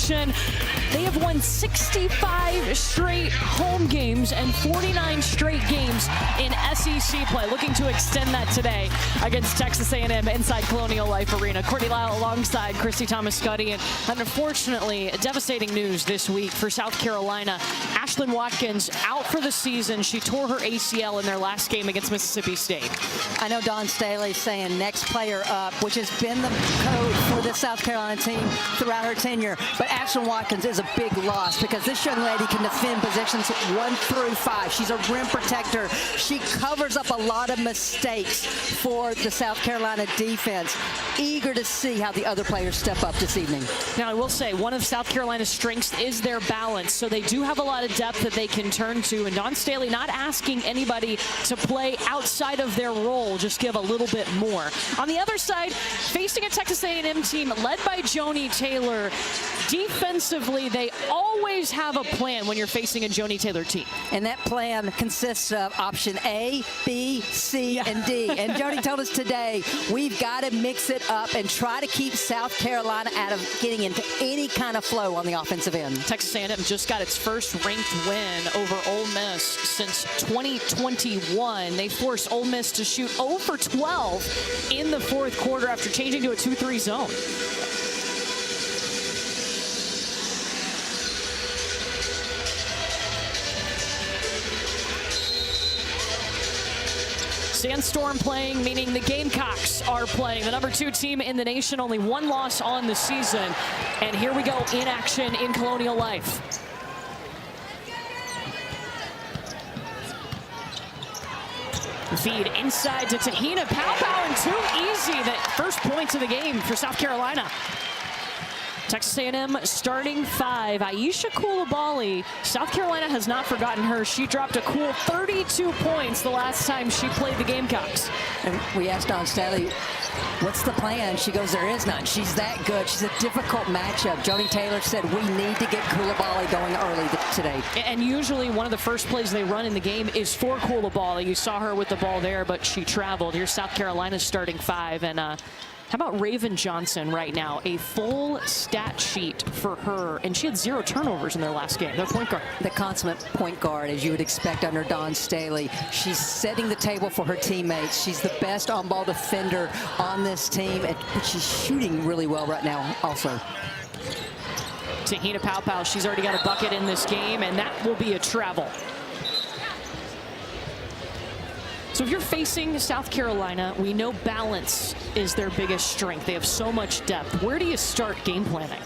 action. They have won 65 straight home games and 49 straight games in SEC play. Looking to extend that today against Texas A&M inside Colonial Life Arena. Courtney Lyle alongside Christy Thomas-Scuddy. And unfortunately, devastating news this week for South Carolina. Ashlyn Watkins out for the season. She tore her ACL in their last game against Mississippi State. I know Dawn Staley saying next player up, which has been the code for the South Carolina team throughout her tenure. But Ashlyn Watkins is a big loss because this young lady can defend positions 1 through 5. She's a rim protector. She covers up a lot of mistakes for the South Carolina defense. Eager to see how the other players step up this evening. Now, I will say one of South Carolina's strengths is their balance. So they do have a lot of depth that they can turn to. And Dawn Staley not asking anybody to play outside of their role, just give a little bit more. On the other side, facing a Texas A&M team led by Joni Taylor, defensively, they always have a plan when you're facing a Joni Taylor team. And that plan consists of option A, B, C, and D. And Joni told us today, we've got to mix it up and try to keep South Carolina out of getting into any kind of flow on the offensive end. Texas A&M just got its first ranked win over Ole Miss since 2021. They forced Ole Miss to shoot 0 for 12 in the fourth quarter after changing to a 2-3 zone. Sandstorm playing, meaning the Gamecocks are playing. The #2 team in the nation, only one loss on the season. And here we go in action in Colonial Life. Feed inside to Tahina Pow, and too easy. That first points of the game for South Carolina. Texas A&M starting 5. Aisha Coulibaly. South Carolina has not forgotten her. She dropped a cool 32 points the last time she played the Gamecocks. And we asked Dawn Staley, what's the plan? She goes, there is none. She's that good. She's a difficult matchup. Joni Taylor said we need to get Coulibaly going early today. And usually one of the first plays they run in the game is for Coulibaly. You saw her with the ball there, but she traveled. Here's South Carolina's starting 5. And how about Raven Johnson right now? A full stat sheet for her, and she had 0 turnovers in their last game. Their point guard. The consummate point guard, as you would expect under Dawn Staley. She's setting the table for her teammates. She's the best on-ball defender on this team, but she's shooting really well right now also. Tahina Pow, she's already got a bucket in this game, and that will be a travel. So if you're facing South Carolina, we know balance is their biggest strength. They have so much depth. Where do you start game planning?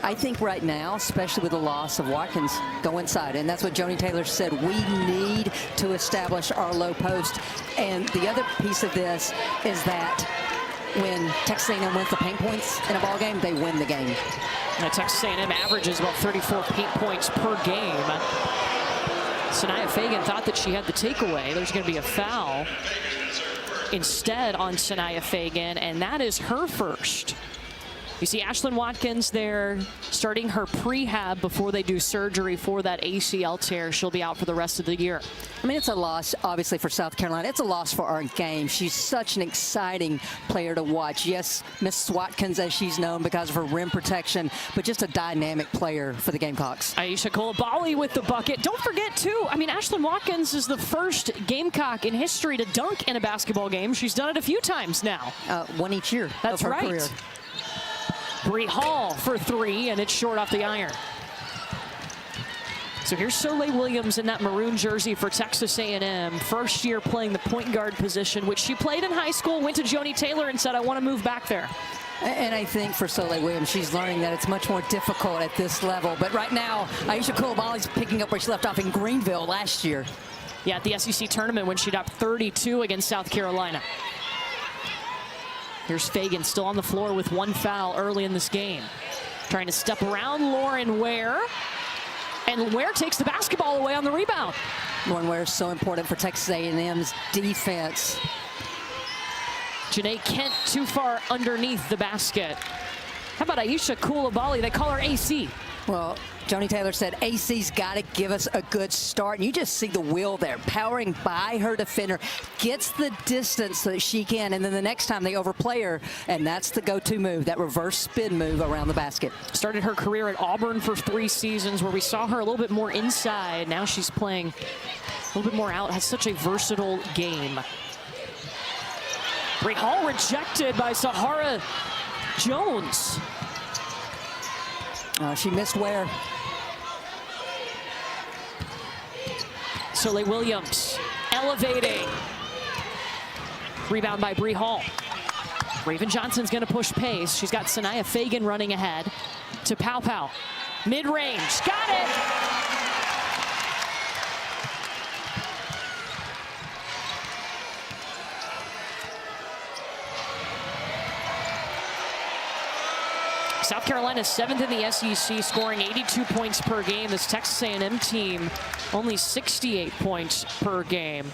I think right now, especially with the loss of Watkins, go inside. And that's what Joni Taylor said. We need to establish our low post. And the other piece of this is that when Texas A&M wins the paint points in a ball game, they win the game. Now, Texas A&M averages about 34 paint points per game. Sanaya Fagan thought that she had the takeaway. There's going to be a foul instead on Sanaya Fagan, and that is her first. You see Ashlyn Watkins there starting her prehab before they do surgery for that ACL tear. She'll be out for the rest of the year. I mean, it's a loss, obviously, for South Carolina. It's a loss for our game. She's such an exciting player to watch. Yes, Miss Watkins, as she's known because of her rim protection, but just a dynamic player for the Gamecocks. Aisha Coulibaly with the bucket. Don't forget, too, I mean, Ashlyn Watkins is the first Gamecock in history to dunk in a basketball game. She's done it a few times now. One each year That's of her right. career. Bree Hall for 3, and it's short off the iron. So here's Soleil Williams in that maroon jersey for Texas A&M. First year playing the point guard position, which she played in high school, went to Joni Taylor and said, I want to move back there. And I think for Soleil Williams, she's learning that it's much more difficult at this level. But right now, Aisha Coulibaly's picking up where she left off in Greenville last year. Yeah, at the SEC tournament when she dropped 32 against South Carolina. Here's Fagan still on the floor with 1 foul early in this game. Trying to step around Lauren Ware. And Ware takes the basketball away on the rebound. Lauren Ware is so important for Texas A&M's defense. Janae Kent too far underneath the basket. How about Aisha Coulibaly? They call her AC. Well, Joni Taylor said, AC's got to give us a good start. And you just see the will there, powering by her defender, gets the distance so that she can, and then the next time they overplay her, and that's the go-to move, that reverse spin move around the basket. Started her career at Auburn for 3 seasons where we saw her a little bit more inside. Now she's playing a little bit more out, has such a versatile game. Bree Hall rejected by Sahara Jones. She missed Ware. Soleil Williams elevating. Rebound by Bree Hall. Raven Johnson's going to push pace. She's got Sanaya Fagan running ahead to Pow Pow. Mid-range, got it! South Carolina 7th in the SEC, scoring 82 points per game. This Texas A&M team only 68 points per game.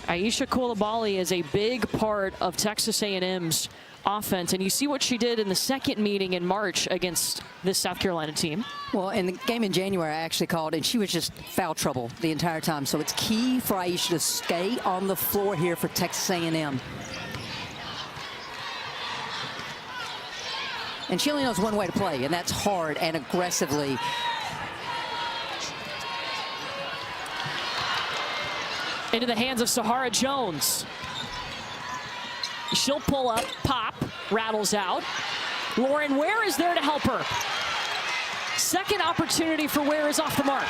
Aisha Coulibaly is a big part of Texas A&M's offense, and you see what she did in the second meeting in March against this South Carolina team. Well, in the game in January, I actually called, and she was just foul trouble the entire time. So it's key for Aisha to stay on the floor here for Texas A&M. And she only knows one way to play, and that's hard and aggressively. Into the hands of Sahara Jones. She'll pull up, pop, rattles out. Lauren Ware is there to help her. Second opportunity for Ware is off the mark.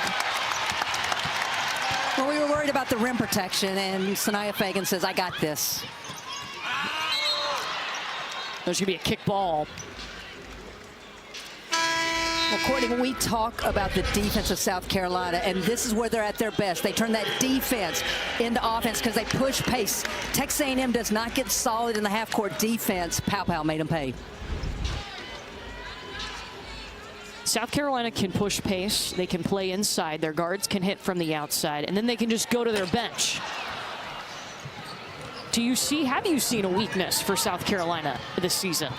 Well, we were worried about the rim protection, and Sanaya Fagan says, I got this. There's going to be a kick ball. Well, Courtney, when we talk about the defense of South Carolina, and this is where they're at their best, they turn that defense into offense because they push pace. Texas A&M does not get solid in the half-court defense. Pow Pow made them pay. South Carolina can push pace. They can play inside. Their guards can hit from the outside, and then they can just go to their bench. Have you seen a weakness for South Carolina this season?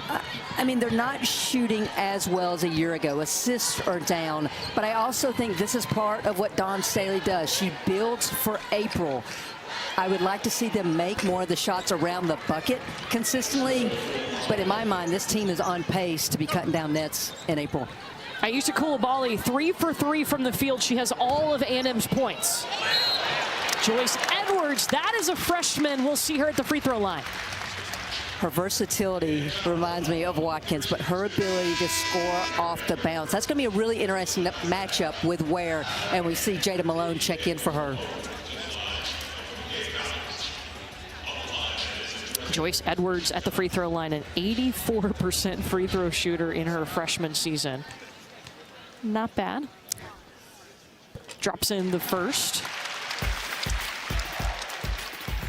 I mean, they're not shooting as well as a year ago. Assists are down, but I also think this is part of what Dawn Staley does. She builds for April. I would like to see them make more of the shots around the bucket consistently, but in my mind, this team is on pace to be cutting down nets in April. Aisha Coulibaly, 3 for 3 from the field. She has all of A&M's points. Joyce Edwards, that is a freshman. We'll see her at the free throw line. Her versatility reminds me of Watkins, but her ability to score off the bounce. That's going to be a really interesting matchup with Ware, and we see Jada Malone check in for her. Joyce Edwards at the free throw line, an 84% free throw shooter in her freshman season. Not bad. Drops in the first.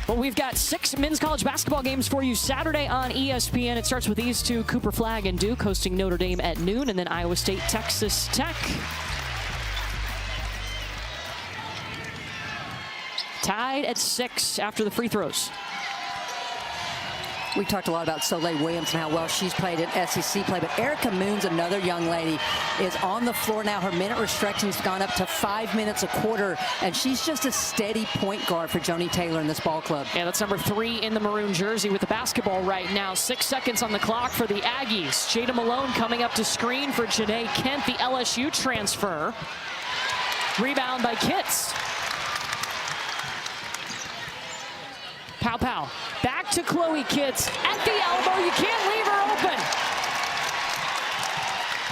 Well, we've got 6 men's college basketball games for you Saturday on ESPN. It starts with these two, Cooper Flagg and Duke hosting Notre Dame at noon, and then Iowa State, Texas Tech. Tied at 6 after the free throws. We talked a lot about Soleil Williams and how well she's played in SEC play, but Erica Moons, another young lady, is on the floor now. Her minute restriction's gone up to 5 minutes a quarter, and she's just a steady point guard for Joni Taylor in this ball club. Yeah, that's number 3 in the maroon jersey with the basketball right now. 6 seconds on the clock for the Aggies. Jada Malone coming up to screen for Janae Kent, the LSU transfer. Rebound by Kitts. Pow Pow. Back to Chloe Kitts at the elbow. You can't leave her open.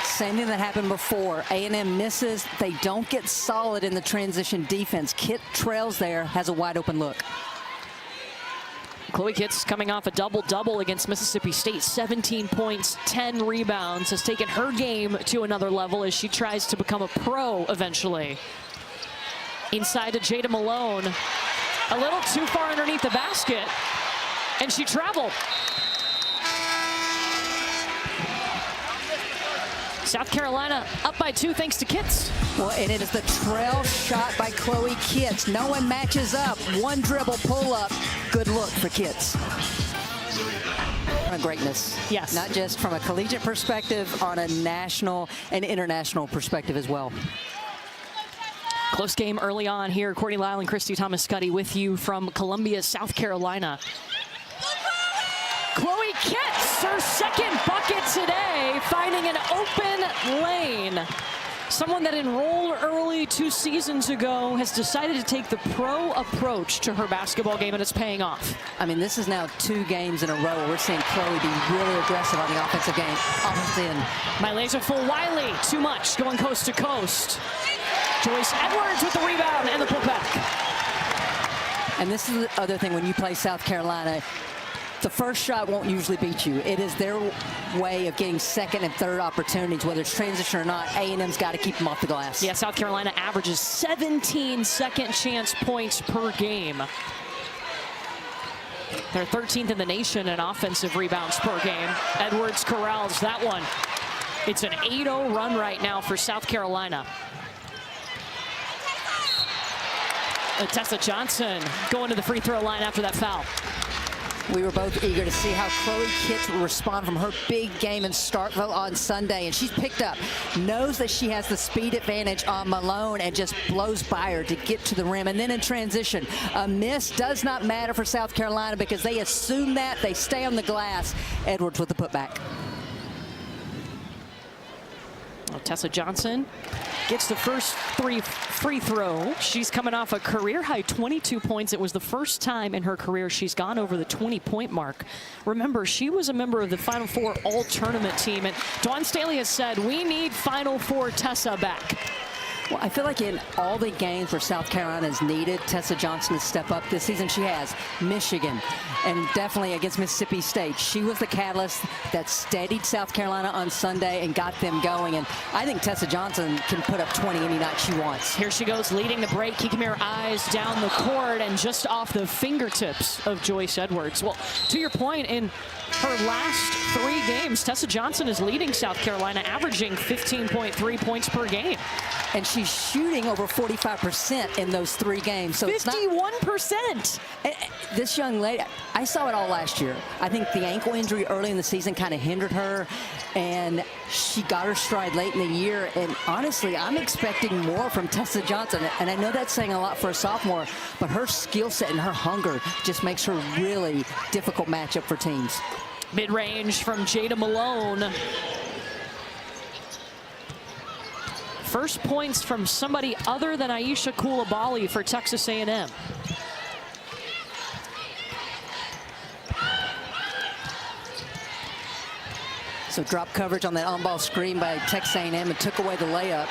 Same thing that happened before. A&M misses. They don't get solid in the transition defense. Kitt trails there, has a wide open look. Chloe Kitts coming off a double-double against Mississippi State. 17 points, 10 rebounds. Has taken her game to another level as she tries to become a pro eventually. Inside to Jada Malone. A little too far underneath the basket, and she traveled. South Carolina up by 2 thanks to Kitts. Well, and it is the trail shot by Chloe Kitts. No one matches up. One dribble pull up. Good look for Kitts. icon of greatness. Yes. Not just from a collegiate perspective, on a national and international perspective as well. Close game early on here. Courtney Lyle and Christy Thomas-Scuddy with you from Columbia, South Carolina. Chloe Kitts, her second bucket today, finding an open lane. Someone that enrolled early 2 seasons ago has decided to take the pro approach to her basketball game, and it's paying off. I mean, this is now 2 games in a row where we're seeing Chloe be really aggressive on the offensive game. Offensive end. Mylasia Full-Wiley, too much, going coast to coast. Joyce Edwards with the rebound and the putback. And this is the other thing when you play South Carolina. The first shot won't usually beat you. It is their way of getting second and third opportunities, whether it's transition or not. A&M's got to keep them off the glass. Yeah, South Carolina averages 17 second chance points per game. They're 13th in the nation in offensive rebounds per game. Edwards corrals that one. It's an 8-0 run right now for South Carolina. Tessa Johnson going to the free throw line after that foul. We were both eager to see how Chloe Kitts will respond from her big game in Starkville on Sunday, and she's picked up, knows that she has the speed advantage on Malone, and just blows by her to get to the rim. And then in transition, a miss does not matter for South Carolina because they assume that, they stay on the glass. Edwards with the putback. Well, Tessa Johnson gets the first free throw. She's coming off a career-high 22 points. It was the first time in her career she's gone over the 20-point mark. Remember, she was a member of the Final Four All-Tournament team, and Dawn Staley has said, we need Final Four Tessa back. Well, I feel like in all the games where South Carolina has needed Tessa Johnson to step up this season, she has. Michigan, and definitely against Mississippi State. She was the catalyst that steadied South Carolina on Sunday and got them going. And I think Tessa Johnson can put up 20 any night she wants. Here she goes, leading the break, keeping her eyes down the court and just off the fingertips of Joyce Edwards. Well, to your point, in her last 3 games, Tessa Johnson is leading South Carolina, averaging 15.3 points per game. And she's shooting over 45% in those 3 games. So 51%. This young lady, I saw it all last year. I think the ankle injury early in the season kind of hindered her, and she got her stride late in the year. And honestly, I'm expecting more from Tessa Johnson. And I know that's saying a lot for a sophomore, but her skill set and her hunger just makes her really difficult matchup for teams. Mid-range from Jada Malone. First points from somebody other than Aisha Coulibaly for Texas A&M. So drop coverage on that on-ball screen by Texas A&M and took away the layup.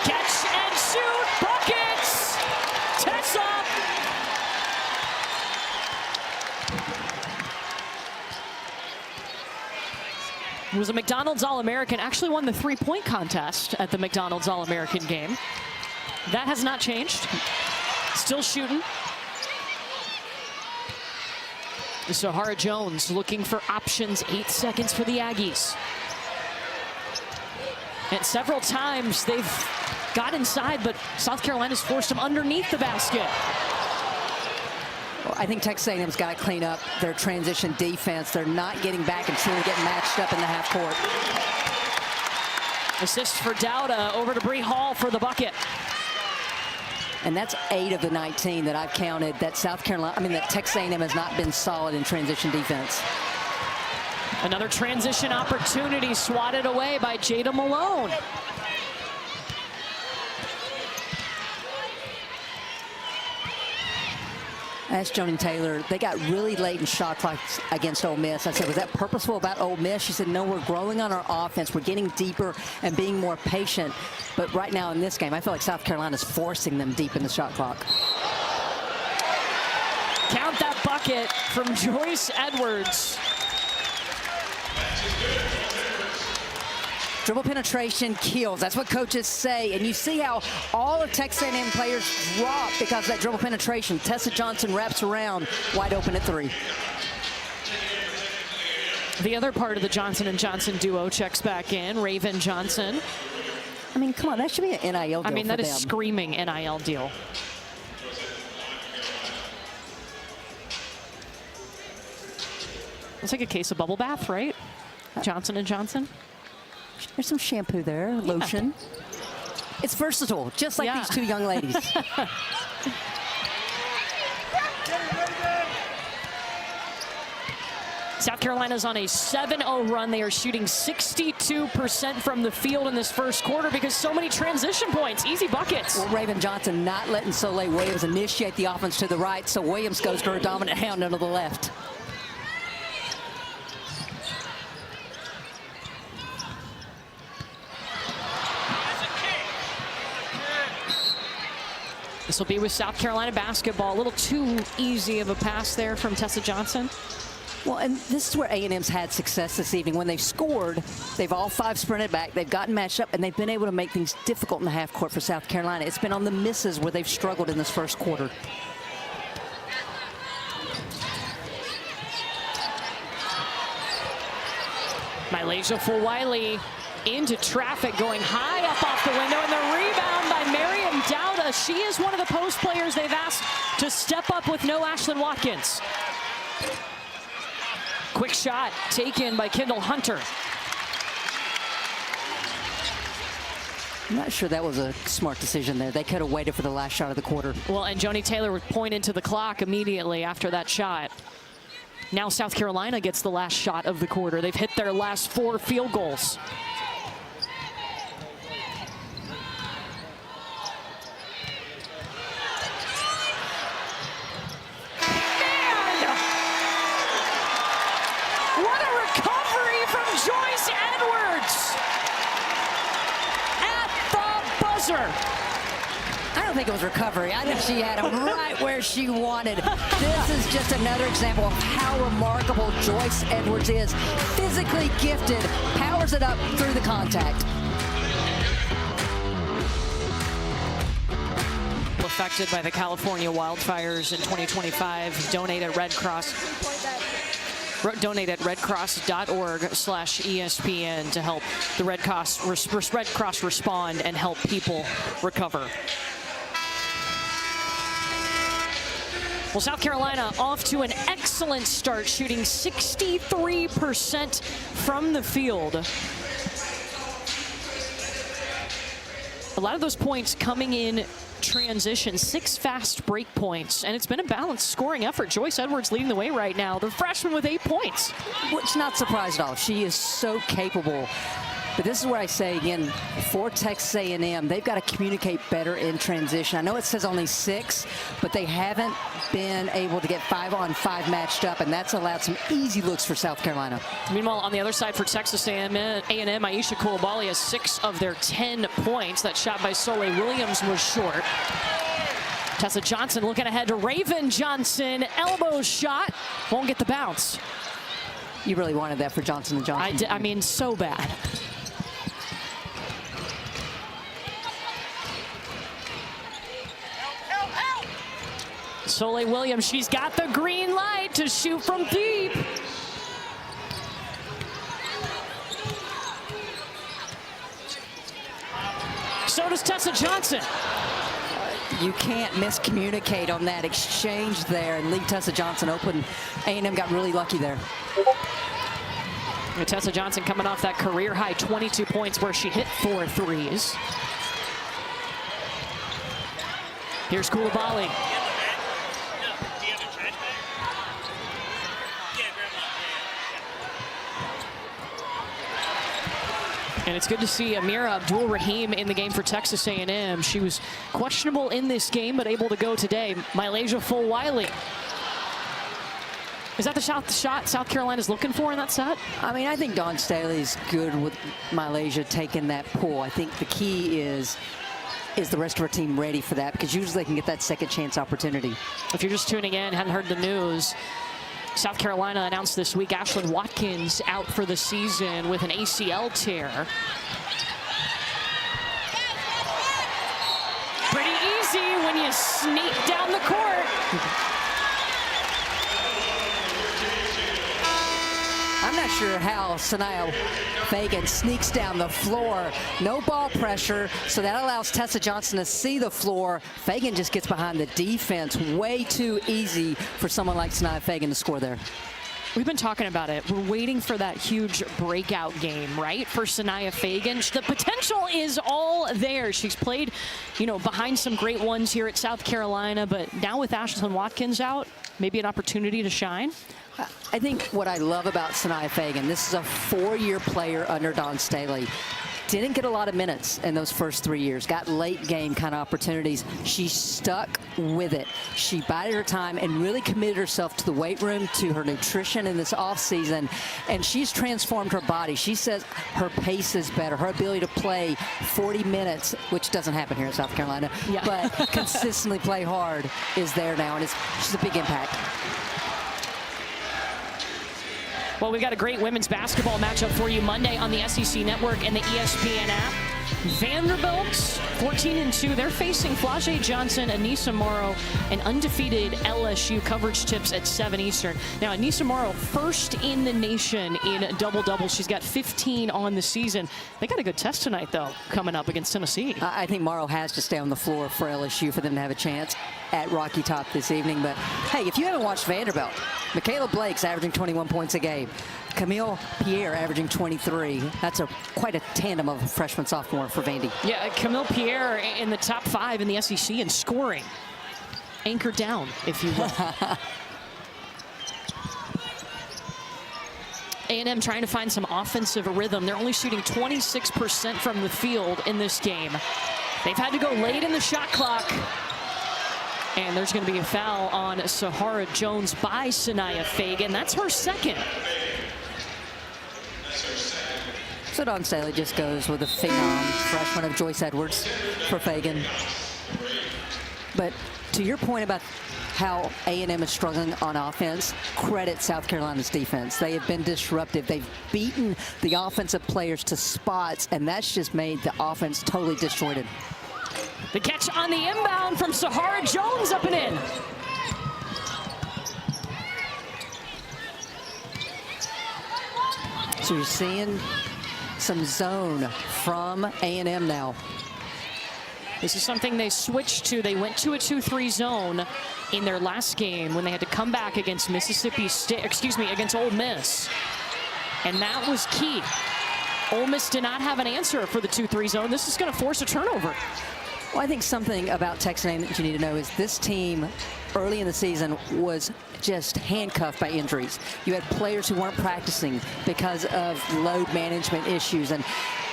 Catch and shoot, buckets! Tessa! Was a McDonald's All-American, actually won the 3-point contest at the McDonald's All-American game. That has not changed. Still shooting. Sahara Jones looking for options, 8 seconds for the Aggies. And several times they've got inside, but South Carolina's forced them underneath the basket. I think Texas A&M's got to clean up their transition defense. They're not getting back and truly getting matched up in the half court. Assist for Dowda, over to Bree Hall for the bucket. And that's 8 of the 19 that I've counted that that Texas A&M has not been solid in transition defense. Another transition opportunity swatted away by Jada Malone. Asked Joni Taylor, they got really late in shot clocks against Ole Miss. I said, was that purposeful about Ole Miss? She said, no, we're growing on our offense. We're getting deeper and being more patient. But right now in this game, I feel like South Carolina's forcing them deep in the shot clock. Count that bucket from Joyce Edwards. Dribble penetration kills. That's what coaches say. And you see how all of Texas A&M players drop because of that dribble penetration. Tessa Johnson wraps around, wide open at 3. The other part of the Johnson & Johnson duo checks back in. Raven Johnson. I mean, come on, that should be an NIL deal. I mean, that is them. screaming NIL deal. It's like a case of bubble bath, right? Johnson & Johnson. There's some shampoo there, lotion. It's versatile, just like these two young ladies. South Carolina's on a 7-0 run. They are shooting 62% from the field in this first quarter because so many transition points, easy buckets. Well, Raven Johnson not letting Soleil Williams initiate the offense to the right, so Williams goes to her dominant hand to the left. This will be with South Carolina basketball. A little too easy of a pass there from Tessa Johnson. Well, and this is where A&M's had success this evening. When they've scored, they've all five sprinted back, they've gotten matched up, and they've been able to make things difficult in the half court for South Carolina. It's been on the misses where they've struggled in this first quarter. Mylasia Fulwiley into traffic, going high up off the window, and the rebound by Miriam Dowda. She is one of the post players they've asked to step up with no Ashlyn Watkins. Quick shot taken by Kendall Hunter. I'm not sure that was a smart decision there. They could have waited for the last shot of the quarter. Well, and Joni Taylor would point into the clock immediately after that shot. Now South Carolina gets the last shot of the quarter. They've hit their last 4 field goals. I don't think it was recovery. I think she had him right where she wanted. This is just another example of how remarkable Joyce Edwards is. Physically gifted, powers it up through the contact. Affected by the California wildfires in 2025, donate at redcross.org/ESPN to help the Red Cross respond and help people recover. Well, South Carolina off to an excellent start, shooting 63% from the field. A lot of those points coming in transition, 6 fast break points, and it's been a balanced scoring effort. Joyce Edwards leading the way right now, the freshman with 8 points. Which not surprised at all. She is so capable. But this is where I say again, for Texas A&M, they've got to communicate better in transition. I know it says only 6, but they haven't been able to get 5-on-5 matched up, and that's allowed some easy looks for South Carolina. Meanwhile, on the other side for Texas A&M, Aisha Coulibaly has 6 of their 10 points. That shot by Soleil Williams was short. Tessa Johnson looking ahead to Raven Johnson. Elbow shot. Won't get the bounce. You really wanted that for Johnson & Johnson. I mean, so bad. Soleil Williams, she's got the green light to shoot from deep. So does Tessa Johnson. You can't miscommunicate on that exchange there and leave Tessa Johnson open. A&M got really lucky there. And Tessa Johnson coming off that career high 22 points where she hit 4 threes. Here's Coulibaly. And it's good to see Amira Abdul-Rahim in the game for Texas A&M. She was questionable in this game, but able to go today. Mylasia Fulwiley. Is that the shot South Carolina's looking for in that set? I mean, I think Dawn Staley's good with Mylasia taking that pull. I think the key is the rest of her team ready for that? Because usually they can get that second chance opportunity. If you're just tuning in, hadn't heard the news, South Carolina announced this week Ashlyn Watkins out for the season with an ACL tear. Pretty easy when you sneak down the court. I'm not sure how Sanaya Fagan sneaks down the floor. No ball pressure, so that allows Tessa Johnson to see the floor. Fagan just gets behind the defense. Way too easy for someone like Sanaya Fagan to score there. We've been talking about it. We're waiting for that huge breakout game, right? For Saniyya Fagan. The potential is all there. She's played, you know, behind some great ones here at South Carolina, but now with Ashlyn Watkins out, maybe an opportunity to shine. I think what I love about Saniyya Fagan, this is a 4-year player under Dawn Staley. Didn't get a lot of minutes in those first 3 years. Got late game kind of opportunities. She stuck with it. She bided her time and really committed herself to the weight room, to her nutrition in this offseason. And she's transformed her body. She says her pace is better. Her ability to play 40 minutes, which doesn't happen here in South Carolina, but consistently play hard is there now. And she's a big impact. Well, we've got a great women's basketball matchup for you Monday on the SEC Network and the ESPN app. Vanderbilt, 14-2. They're facing Flau'jae Johnson, Anissa Morrow, and undefeated LSU. Coverage tips at 7 Eastern. Now, Anissa Morrow, first in the nation in double-double. She's got 15 on the season. They got a good test tonight, though, coming up against Tennessee. I think Morrow has to stay on the floor for LSU for them to have a chance at Rocky Top this evening. But, hey, if you haven't watched Vanderbilt, Michaela Blake's averaging 21 points a game. Camille Pierre averaging 23. That's quite a tandem of freshman, sophomore for Vandy. Yeah, Camille Pierre in the top 5 in the SEC in scoring. Anchor down, if you will. A&M trying to find some offensive rhythm. They're only shooting 26% from the field in this game. They've had to go late in the shot clock. And there's going to be a foul on Sahara Jones by Saniyya Fagan. That's her second. So Dawn Staley just goes with a phenom freshman of Joyce Edwards for Fagan. But to your point about how A&M is struggling on offense, credit South Carolina's defense. They have been disruptive. They've beaten the offensive players to spots, and that's just made the offense totally disjointed. The catch on the inbound from Sahara Jones up and in. So you're seeing some zone from A&M now. This is something they switched to. They went to a 2-3 zone in their last game when they had to come back against Mississippi State, against Ole Miss. And that was key. Ole Miss did not have an answer for the 2-3 zone. This is going to force a turnover. Well, I think something about Texas A&M that you need to know is this team early in the season was just handcuffed by injuries. You had players who weren't practicing because of load management issues, and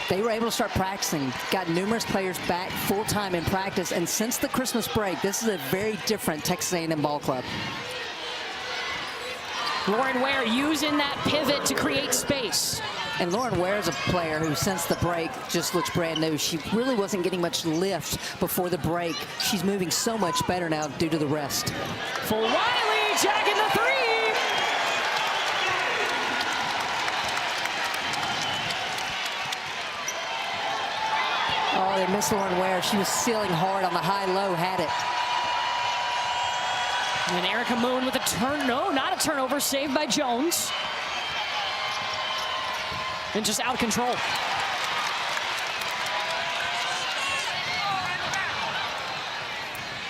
they were able to start practicing. Got numerous players back full-time in practice, and since the Christmas break, this is a very different Texas A&M ball club. Lauren Ware using that pivot to create space. And Lauren Ware is a player who, since the break, just looks brand new. She really wasn't getting much lift before the break. She's moving so much better now due to the rest. For Wiley, jacking the 3. Oh, they missed Lauren Ware. She was sealing hard on the high-low, had it. And Erica Moon with a turn. No, not a turnover. Saved by Jones. And just out of control.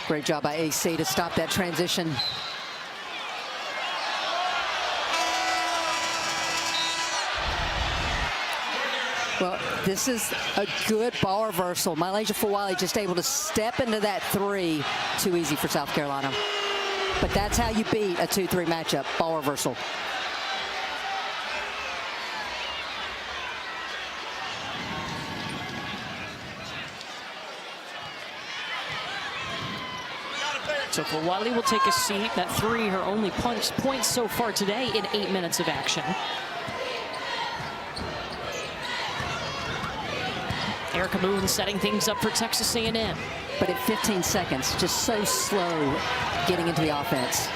Great job by AC to stop that transition. Well, this is a good ball reversal. Malaysia Fulwiley just able to step into that 3. Too easy for South Carolina. But that's how you beat a 2-3 matchup, ball reversal. So Fulwiley will take a seat. That 3, her only points so far today in 8 minutes of action. Erica Moon setting things up for Texas A&M. But at 15 seconds, just so slow getting into the offense.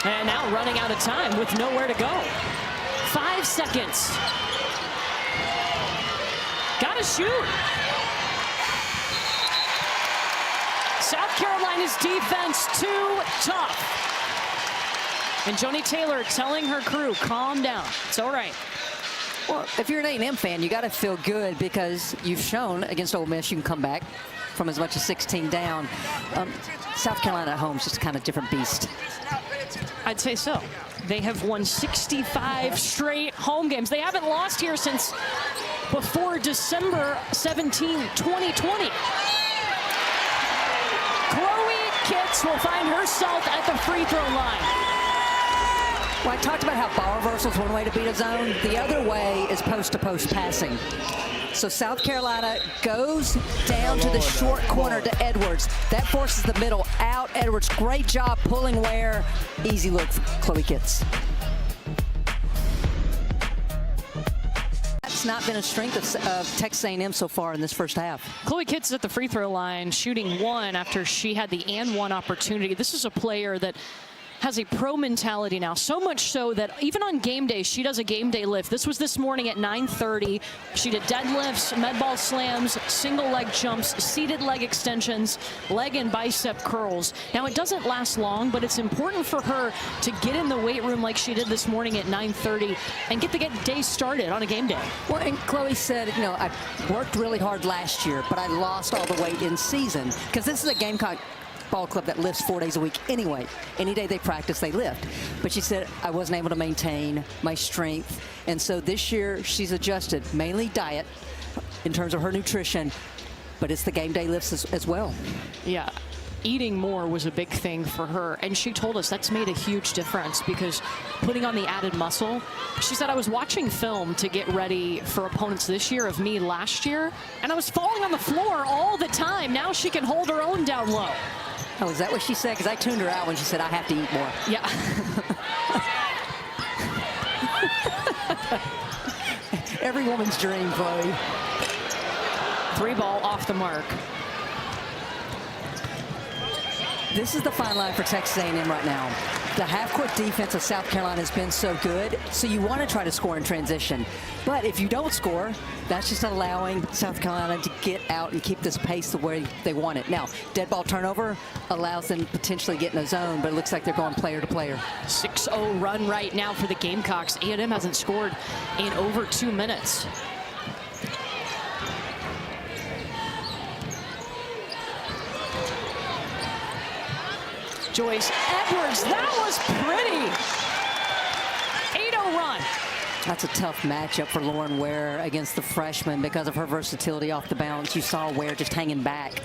And now running out of time with nowhere to go. 5 seconds. Gotta shoot. South Carolina's defense too tough. And Joni Taylor telling her crew, calm down. It's all right. Well, if you're an A&M fan, you got to feel good because you've shown against Ole Miss you can come back from as much as 16 down. South Carolina at home is just kind of a different beast. I'd say so. They have won 65 straight home games. They haven't lost here since before December 17, 2020. Chloe Kitts will find herself at the free throw line. Well, I talked about how ball reversal is one way to beat a zone. The other way is post-to-post passing. So South Carolina goes down to the short corner to Edwards. That forces the middle out. Edwards, great job pulling Ware. Easy look for Chloe Kitts. That's not been a strength of Texas A&M so far in this first half. Chloe Kitts is at the free throw line shooting one after she had the and one opportunity. This is a player that has a pro mentality now, so much so that even on game day, she does a game day lift. This was this morning at 9:30. She did deadlifts, med ball slams, single leg jumps, seated leg extensions, leg and bicep curls. Now, it doesn't last long, but it's important for her to get in the weight room like she did this morning at 9:30 and get the day started on a game day. Well, and Chloe said, you know, I worked really hard last year, but I lost all the weight in season, because this is a Gamecock ball club that lifts 4 days a week anyway. Any day they practice, they lift. But she said, I wasn't able to maintain my strength. And so this year, she's adjusted, mainly diet in terms of her nutrition, but it's the game day lifts as well. Yeah. Eating more was a big thing for her, and she told us that's made a huge difference because putting on the added muscle. She said, I was watching film to get ready for opponents this year of me last year, and I was falling on the floor all the time. Now she can hold her own down low. Oh, is that what she said? Because I tuned her out when she said, I have to eat more. Yeah. Every woman's dream, Chloe. 3 ball off the mark. This is the fine line for Texas A&M right now. The half-court defense of South Carolina has been so good, so you want to try to score in transition. But if you don't score, that's just allowing South Carolina to get out and keep this pace the way they want it. Now, dead ball turnover allows them to potentially get in a zone, but it looks like they're going player to player. 6-0 run right now for the Gamecocks. A&M hasn't scored in over 2 minutes. Joyce Edwards, that was pretty. 8-0 run. That's a tough matchup for Lauren Ware against the freshman because of her versatility off the bounce. You saw Ware just hanging back.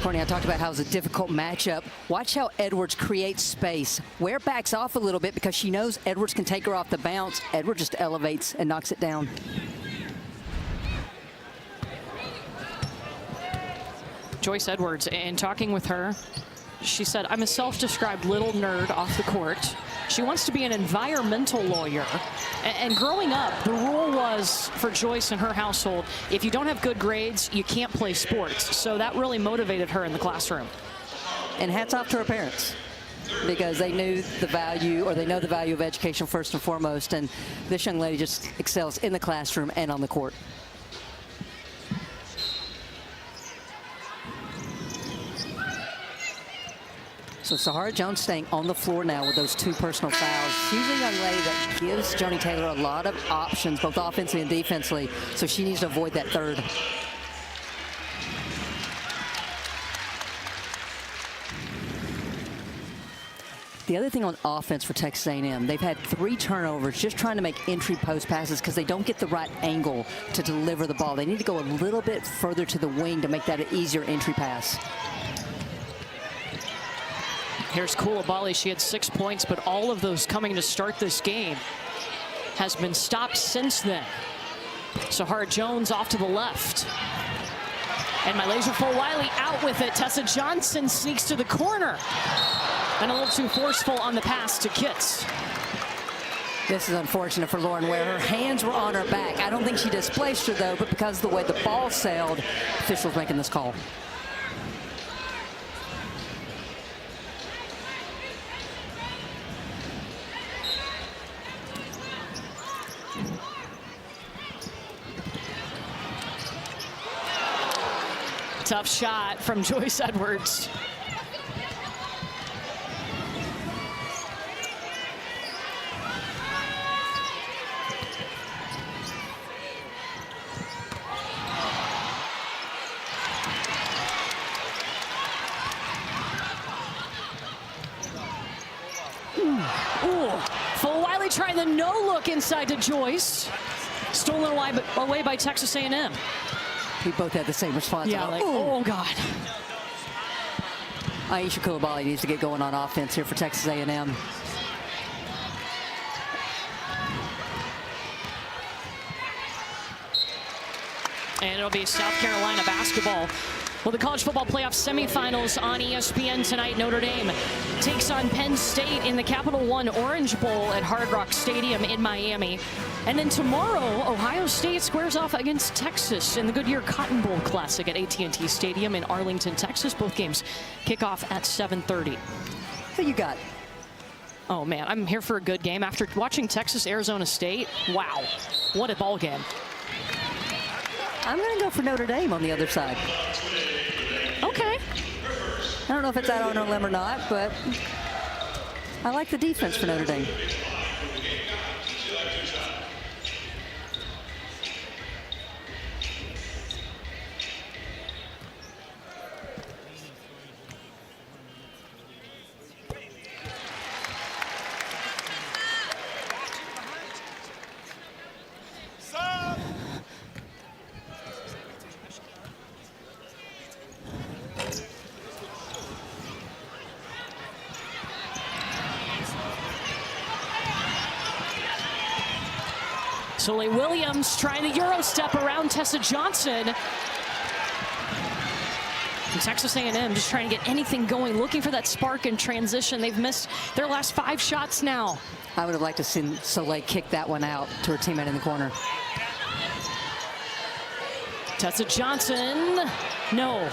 Courtney, I talked about how it's a difficult matchup. Watch how Edwards creates space. Ware backs off a little bit because she knows Edwards can take her off the bounce. Edwards just elevates and knocks it down. Joyce Edwards, and talking with her, she said, I'm a self-described little nerd off the court. She wants to be an environmental lawyer. And growing up, the rule was for Joyce and her household, if you don't have good grades, you can't play sports. So that really motivated her in the classroom. And hats off to her parents, because they knew the value, or they know the value of education first and foremost. And this young lady just excels in the classroom and on the court. So Sahara Jones staying on the floor now with those 2 personal fouls. She's a young lady that gives Joni Taylor a lot of options, both offensively and defensively, so she needs to avoid that 3rd. The other thing on offense for Texas A&M, they've had 3 turnovers just trying to make entry post passes because they don't get the right angle to deliver the ball. They need to go a little bit further to the wing to make that an easier entry pass. Here's Coulibaly. She had 6 points, but all of those coming to start this game has been stopped since then. Sahara Jones off to the left. And my laser full Wiley out with it. Tessa Johnson sneaks to the corner. And a little too forceful on the pass to Kitts. This is unfortunate for Lauren Ware. Her hands were on her back. I don't think she displaced her, though, but because of the way the ball sailed, officials making this call. Tough shot from Joyce Edwards. Ooh. Full Wiley trying the no-look inside to Joyce. Stolen away by Texas A&M. We both had the same response. Yeah, like, oh, God. Aisha Coulibaly needs to get going on offense here for Texas A&M. And it'll be South Carolina basketball. Well, the college football playoff semifinals on ESPN tonight. Notre Dame takes on Penn State in the Capital One Orange Bowl at Hard Rock Stadium in Miami. And then tomorrow, Ohio State squares off against Texas in the Goodyear Cotton Bowl Classic at AT&T Stadium in Arlington, Texas. Both games kick off at 7:30. Who you got? Oh, man, I'm here for a good game. After watching Texas-Arizona State, wow, what a ball game. I'm going to go for Notre Dame on the other side. Okay. I don't know if it's out on a limb or not, but I like the defense for Notre Dame. Soleil Williams trying the Euro step around Tessa Johnson. And Texas A&M just trying to get anything going, looking for that spark and transition. They've missed their last 5 shots now. I would have liked to see Soleil kick that one out to her teammate in the corner. Tessa Johnson, no.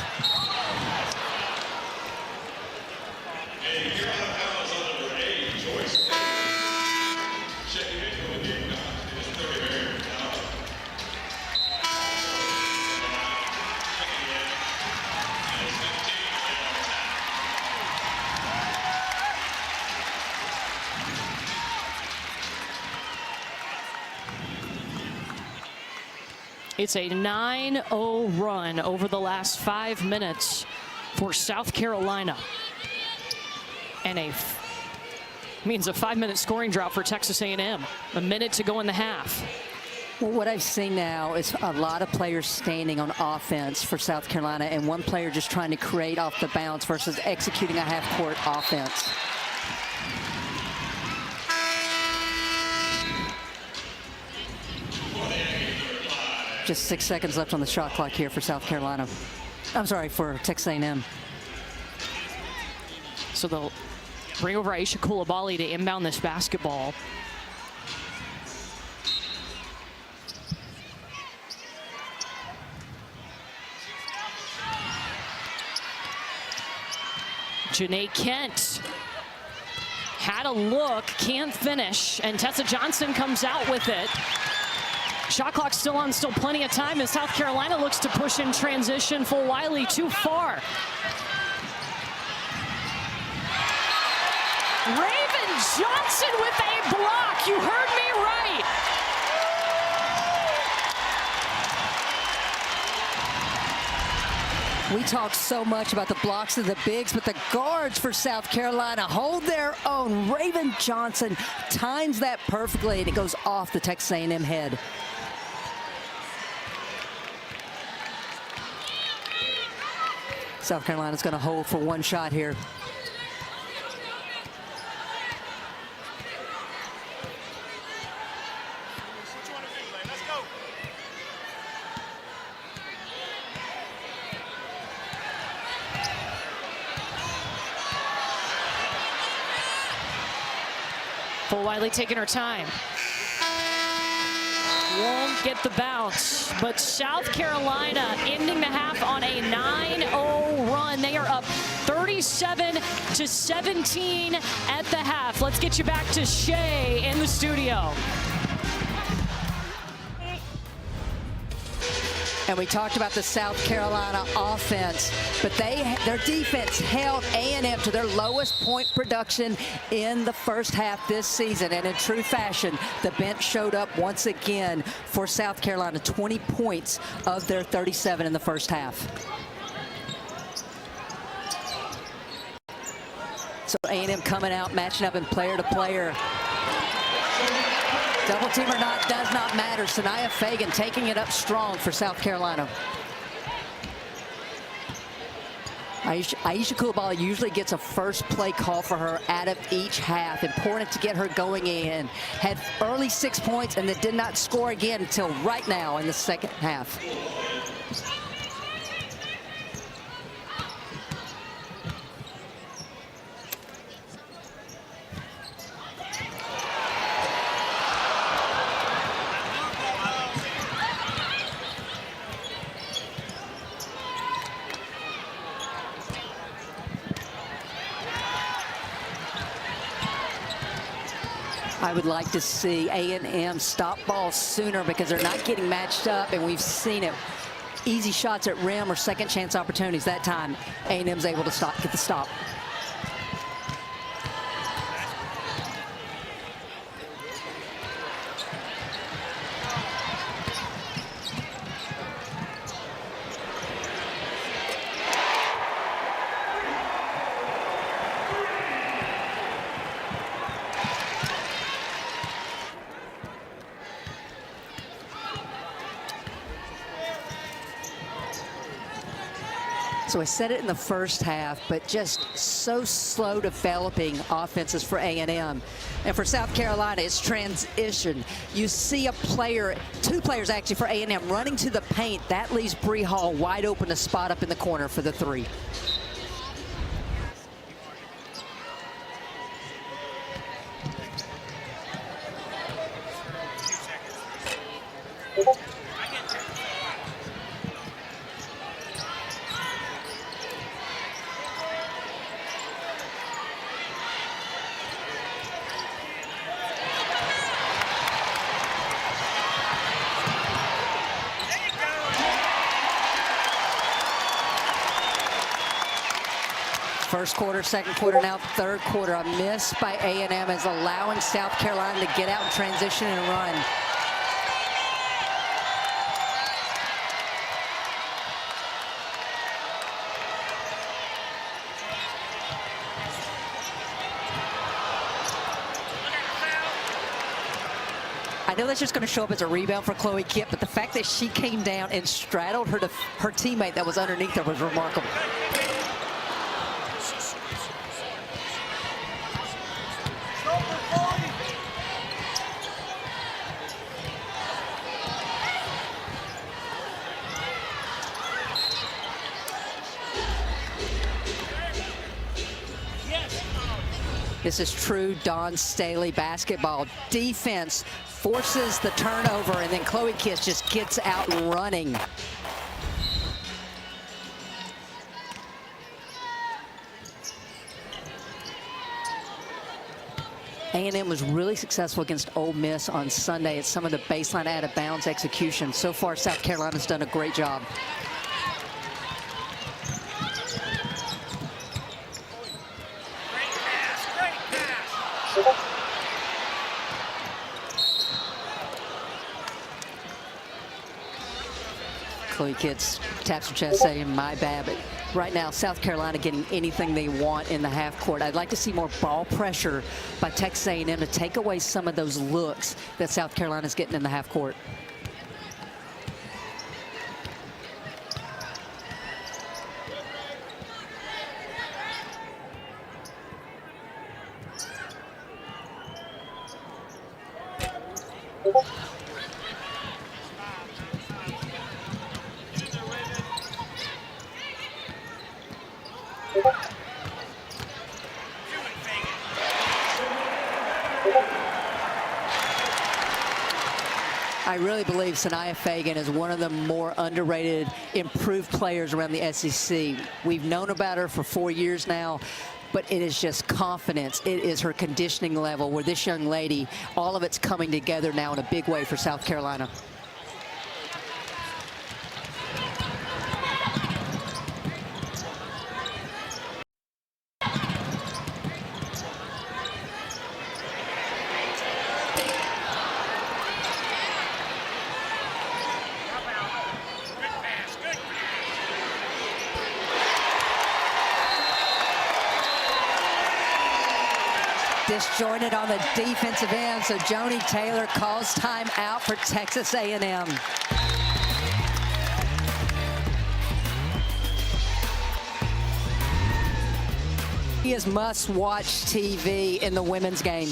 It's a 9-0 run over the last 5 minutes for South Carolina. And means a 5-minute scoring drought for Texas A&M. A minute to go in the half. Well, what I've seen now is a lot of players standing on offense for South Carolina and one player just trying to create off the bounce versus executing a half-court offense. Just 6 seconds left on the shot clock here for South Carolina. I'm sorry, for Texas A&M. So they'll bring over Aisha Coulibaly to inbound this basketball. Janae Kent had a look, can't finish, and Tessa Johnson comes out with it. Shot clock still on, still plenty of time as South Carolina looks to push in transition. Full Wiley too far. Raven Johnson with a block. You heard me right. We talk so much about the blocks of the bigs, but the guards for South Carolina hold their own. Raven Johnson times that perfectly, and it goes off the Texas A&M head. South Carolina's going to hold for one shot here. Full Wiley taking her time. Won't get the bounce, but South Carolina ending the half on a 9-0 run. They are up 37-17 at the half. Let's get you back to Shay in the studio. And we talked about the South Carolina offense, but their defense held A&M to their lowest point production in the first half this season. And in true fashion, the bench showed up once again for South Carolina. 20 points of their 37 in the first half. So A&M coming out, matching up in player to player. Double team or not does not matter. Sanaya Fagan taking it up strong for South Carolina. Aisha Coulibaly usually gets a first play call for her out of each half. Important to get her going in. Had early 6 points and then did not score again until right now in the second half. I would like to see A&M stop balls sooner because they're not getting matched up, and we've seen it. Easy shots at rim or second chance opportunities. That time, A&M's able to get the stop. So I said it in the first half, but just so slow developing offenses for A&M. And for South Carolina, it's transition. You see a player, two players actually for A&M running to the paint. That leaves Bree Hall wide open to spot up in the corner for the three. First quarter, second quarter, now third quarter. A miss by A&M is allowing South Carolina to get out and transition and run. I know that's just going to show up as a rebound for Chloe Kipp, but the fact that she came down and straddled her teammate that was underneath her was remarkable. This is true Dawn Staley basketball. Defense forces the turnover, and then Chloe Kiss just gets out and running. A&M was really successful against Ole Miss on Sunday at some of the baseline out of bounds execution. So far, South Carolina's done a great job. Chloe Kids taps her chest saying, my bad, but right now South Carolina getting anything they want in the half court. I'd like to see more ball pressure by Texas A&M to take away some of those looks that South Carolina's getting in the half court. I really believe Sanaya Fagan is one of the more underrated, improved players around the SEC. We've known about her for 4 years now, but it is just confidence. It is her conditioning level where this young lady, all of it's coming together now in a big way for South Carolina. disjointed on the defensive end, so Joni Taylor calls time out for Texas A&M. He is must-watch TV in the women's game.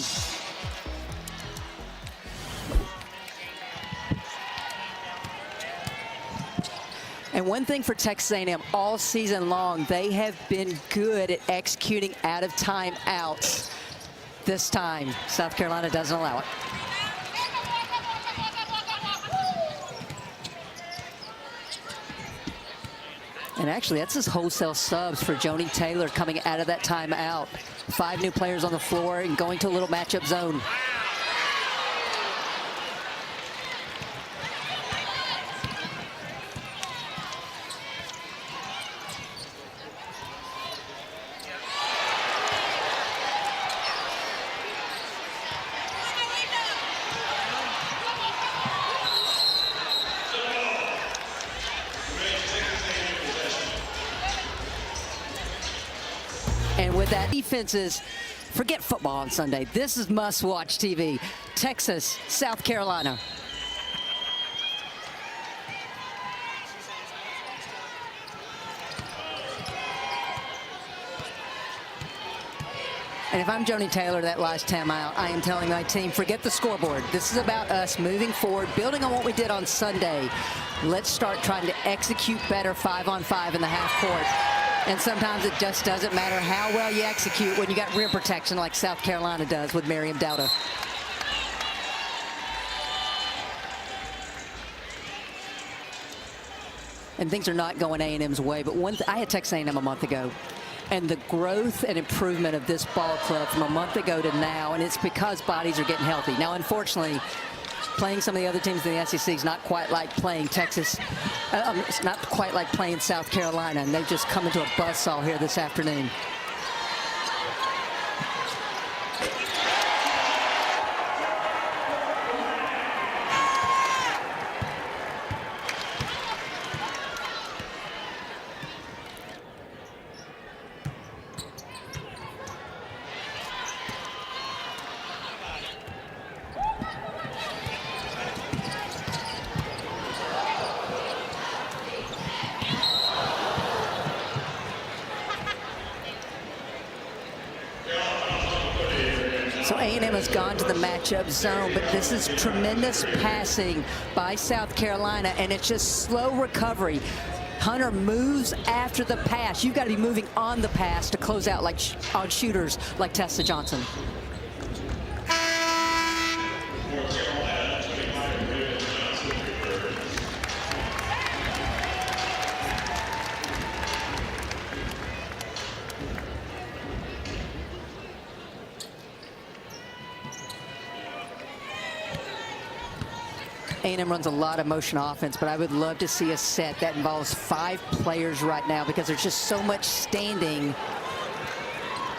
And one thing for Texas A&M all season long, they have been good at executing out of timeouts. This time, South Carolina doesn't allow it. And actually, that's his wholesale subs for Joni Taylor coming out of that timeout. 5 new players on the floor and going to a little matchup zone. And with that, defenses, forget football on Sunday. This is must-watch TV. Texas, South Carolina. And if I'm Joni Taylor that last timeout, I am telling my team, forget the scoreboard. This is about us moving forward, building on what we did on Sunday. Let's start trying to execute better 5-on-5 in the half court. And sometimes it just doesn't matter how well you execute when you got rim protection like South Carolina does with Miriam Dowda. And things are not going A&M's way. But I had Texas A&M a month ago. And the growth and improvement of this ball club from a month ago to now, and it's because bodies are getting healthy. Now, unfortunately, playing some of the other teams in the SEC is not quite like playing Texas. It's not quite like playing South Carolina, and they've just come into a buzzsaw here this afternoon. So A&M has gone to the matchup zone, but this is tremendous passing by South Carolina, and it's just slow recovery. Hunter moves after the pass. You've got to be moving on the pass to close out like on shooters like Tessa Johnson. A&M runs a lot of motion offense, but I would love to see a set that involves 5 players right now because there's just so much standing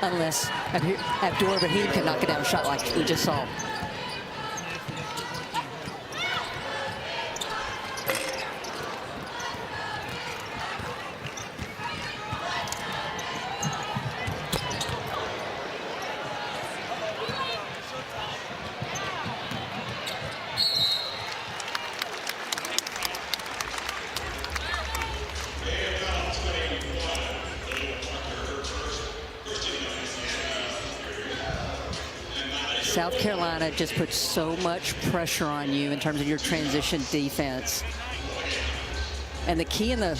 unless Abdul Rahim can knock it down a shot like we just saw. South Carolina just puts so much pressure on you in terms of your transition defense. And the key in the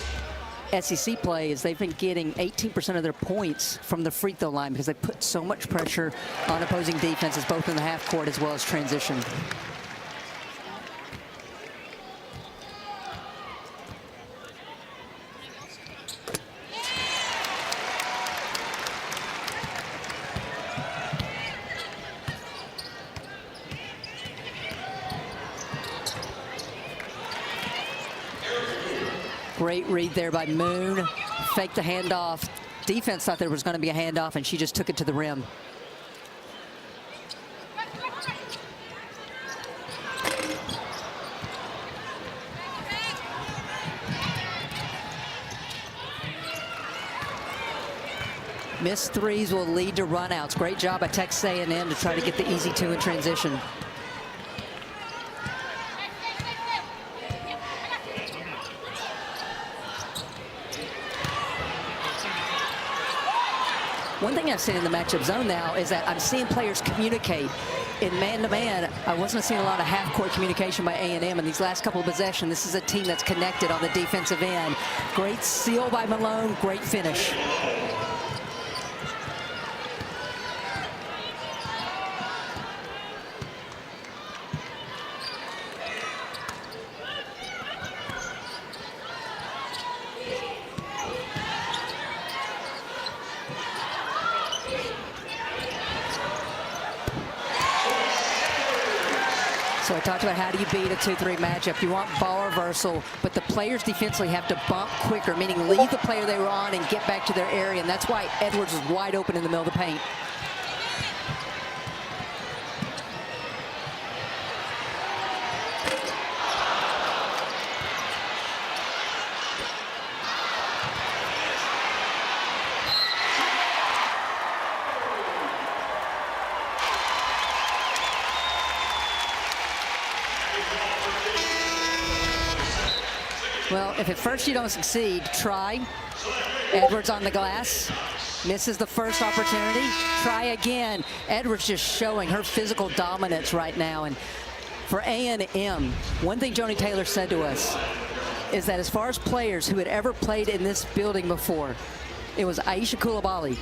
SEC play is they've been getting 18% of their points from the free throw line because they put so much pressure on opposing defenses, both in the half court as well as transition. Great read there by Moon. Faked the handoff. Defense thought there was going to be a handoff, and she just took it to the rim. Missed threes will lead to runouts. Great job by Texas A&M to try to get the easy two in transition. One thing I've seen in the matchup zone now is that I'm seeing players communicate. In man-to-man, I wasn't seeing a lot of half-court communication by A&M in these last couple of possessions. This is a team that's connected on the defensive end. Great steal by Malone, great finish. So I talked about how do you beat a 2-3 matchup. You want ball reversal, but the players defensively have to bump quicker, meaning leave the player they were on and get back to their area, and that's why Edwards is wide open in the middle of the paint. Well, if at first you don't succeed, try. Edwards on the glass. Misses the first opportunity. Try again. Edwards just showing her physical dominance right now. And for A&M, one thing Joni Taylor said to us is that as far as players who had ever played in this building before, it was Aisha Coulibaly.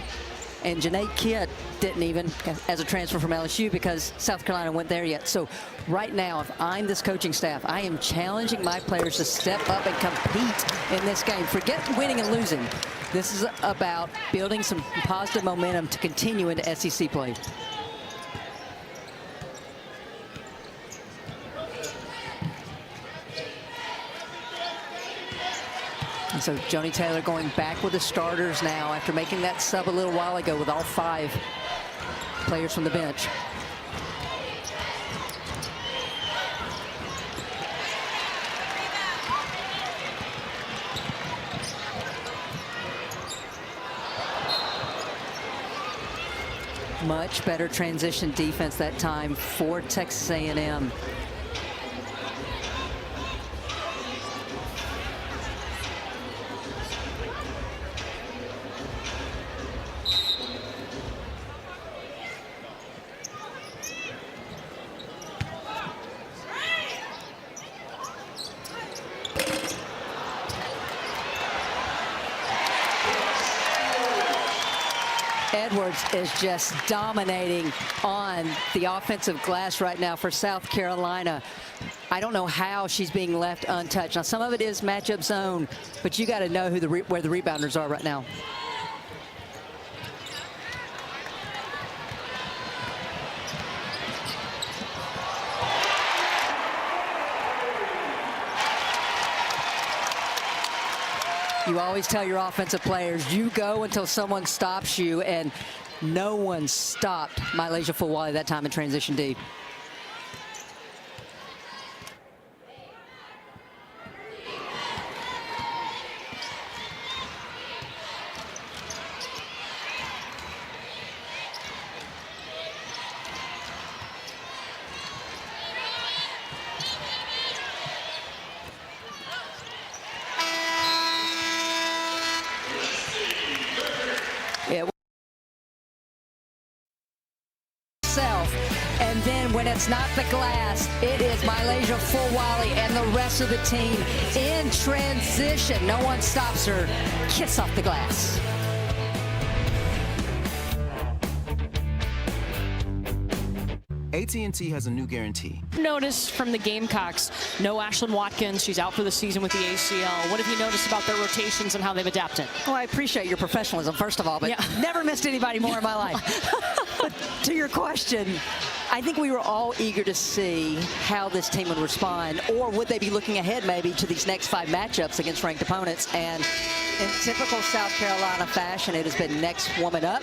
And Janae Kidd didn't even, as a transfer from LSU, because South Carolina went there yet. So right now, if I'm this coaching staff, I am challenging my players to step up and compete in this game. Forget winning and losing. This is about building some positive momentum to continue into SEC play. And so Joni Taylor going back with the starters now after making that sub a little while ago with all 5 players from the bench. Much better transition defense that time for Texas A&M. Edwards is just dominating on the offensive glass right now for South Carolina. I don't know how she's being left untouched. Now, some of it is matchup zone, but you got to know who where the rebounders are right now. You always tell your offensive players, you go until someone stops you, and no one stopped Mylasia Fulwiley that time in transition D. And then when it's not the glass, it is Mylasia Fulwiley and the rest of the team in transition. No one stops her. Kiss off the glass. AT&T has a new guarantee. Notice from the Gamecocks, no Ashlyn Watkins. She's out for the season with the ACL. What have you noticed about their rotations and how they've adapted? Well, I appreciate your professionalism, first of all, but never missed anybody more in my life. But to your question, I think we were all eager to see how this team would respond, or would they be looking ahead maybe to these next 5 matchups against ranked opponents. And in typical South Carolina fashion, it has been next woman up.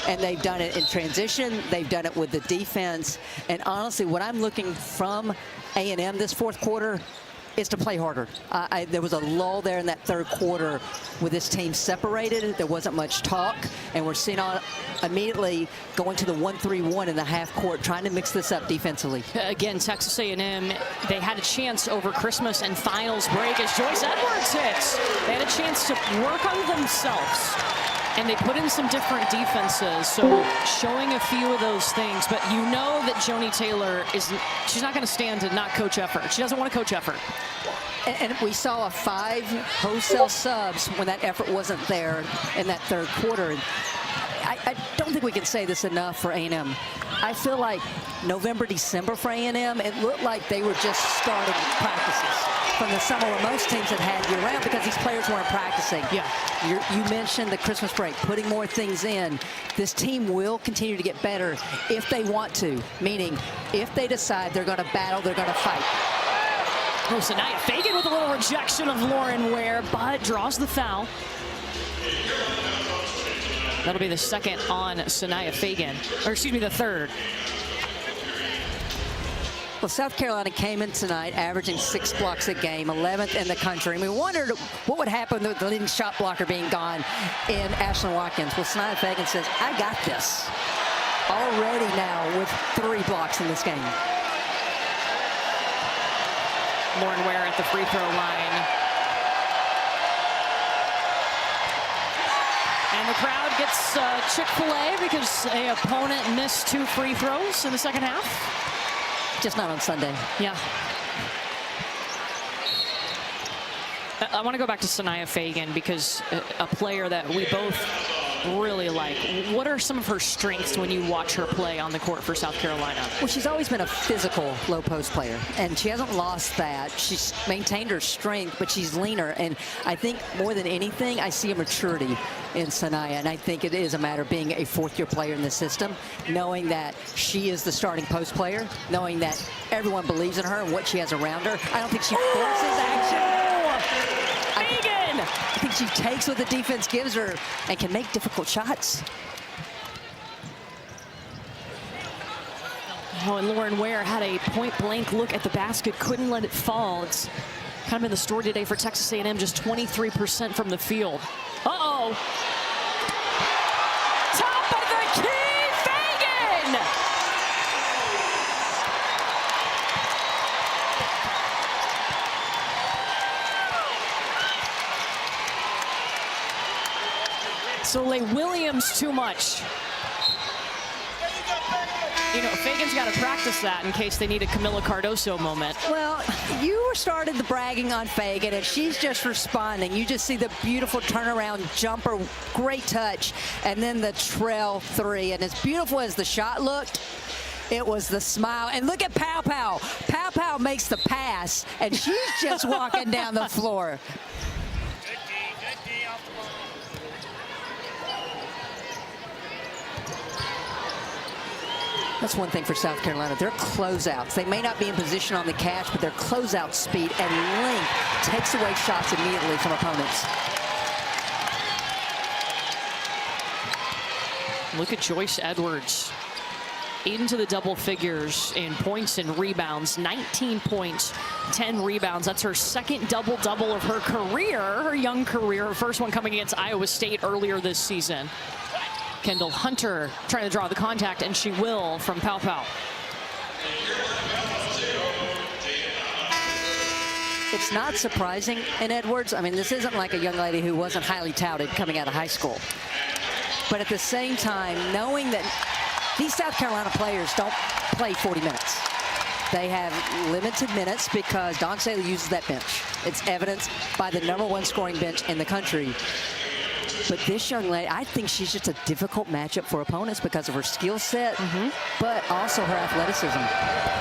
And they've done it in transition. They've done it with the defense. And honestly, what I'm looking from A&M this fourth quarter, is to play harder. There was a lull there in that third quarter with this team separated. There wasn't much talk, and we're seeing on immediately going to the 1-3-1 in the half court, trying to mix this up defensively. Again, Texas A&M, they had a chance over Christmas and finals break as Joyce Edwards hits. They had a chance to work on themselves, and they put in some different defenses, so showing a few of those things. But you know that Joni Taylor she's not going to stand to not coach effort. She doesn't want to coach effort. And we saw 5 wholesale subs when that effort wasn't there in that third quarter. I don't think we can say this enough for A&M. I feel like November, December for A&M, it looked like they were just starting practices from the summer where most teams had year-round because these players weren't practicing. Yeah. You mentioned the Christmas break, putting more things in. This team will continue to get better if they want to, meaning if they decide they're going to battle, they're going to fight. Oh, Sanaya Fagan with a little rejection of Lauren Ware, but draws the foul. That'll be the second on Sanaya Fagan, or excuse me, the third. Well, South Carolina came in tonight averaging 6 blocks a game, 11th in the country. And we wondered what would happen with the leading shot blocker being gone in Ashlyn Watkins. Well, Sanaya Fagan says, I got this. Already now with 3 blocks in this game. Lauren Ware at the free throw line. And the crowd gets Chick-fil-A because an opponent missed 2 free throws in the second half. Just not on Sunday. Yeah. I want to go back to Sanaya Fagan because a player that we both really like. What are some of her strengths when you watch her play on the court for South Carolina? Well, she's always been a physical low post player, and she hasn't lost that. She's maintained her strength, but she's leaner. And I think more than anything, I see a maturity in Sanaya. And I think it is a matter of being a 4th-year player in the system, knowing that she is the starting post player, knowing that everyone believes in her and what she has around her. I don't think she forces action. I think she takes what the defense gives her and can make difficult shots. Oh, and Lauren Ware had a point-blank look at the basket, couldn't let it fall. It's kind of been the story today for Texas A&M, just 23% from the field. Uh-oh. Top of the key, Fagan! Soleil Williams too much. You know, Fagan's got to practice that in case they need a Camila Cardoso moment. Well, you started the bragging on Fagan, and she's just responding. You just see the beautiful turnaround jumper, great touch, and then the trail 3. And as beautiful as the shot looked, it was the smile. And look at Pow Pow. Pow Pow makes the pass, and she's just walking down the floor. That's one thing for South Carolina. Their closeouts. They may not be in position on the catch, but their closeout speed and length takes away shots immediately from opponents. Look at Joyce Edwards. Into the double figures in points and rebounds. 19 points, 10 rebounds. That's her second double-double of her career, her young career. Her first one coming against Iowa State earlier this season. Kendall Hunter trying to draw the contact, and she will from Pow Pow. It's not surprising in Edwards. I mean, this isn't like a young lady who wasn't highly touted coming out of high school. But at the same time, knowing that these South Carolina players don't play 40 minutes. They have limited minutes because Dawn Staley uses that bench. It's evidenced by the #1 scoring bench in the country. But this young lady, I think she's just a difficult matchup for opponents because of her skill set, but also her athleticism.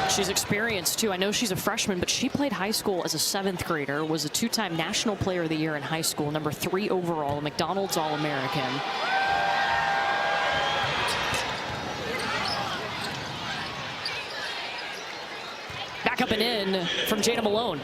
She's experienced, too. I know she's a freshman, but she played high school as a 7th grader, was a 2-time National Player of the Year in high school, #3 overall, a McDonald's All-American. Back up and in from Jada Malone.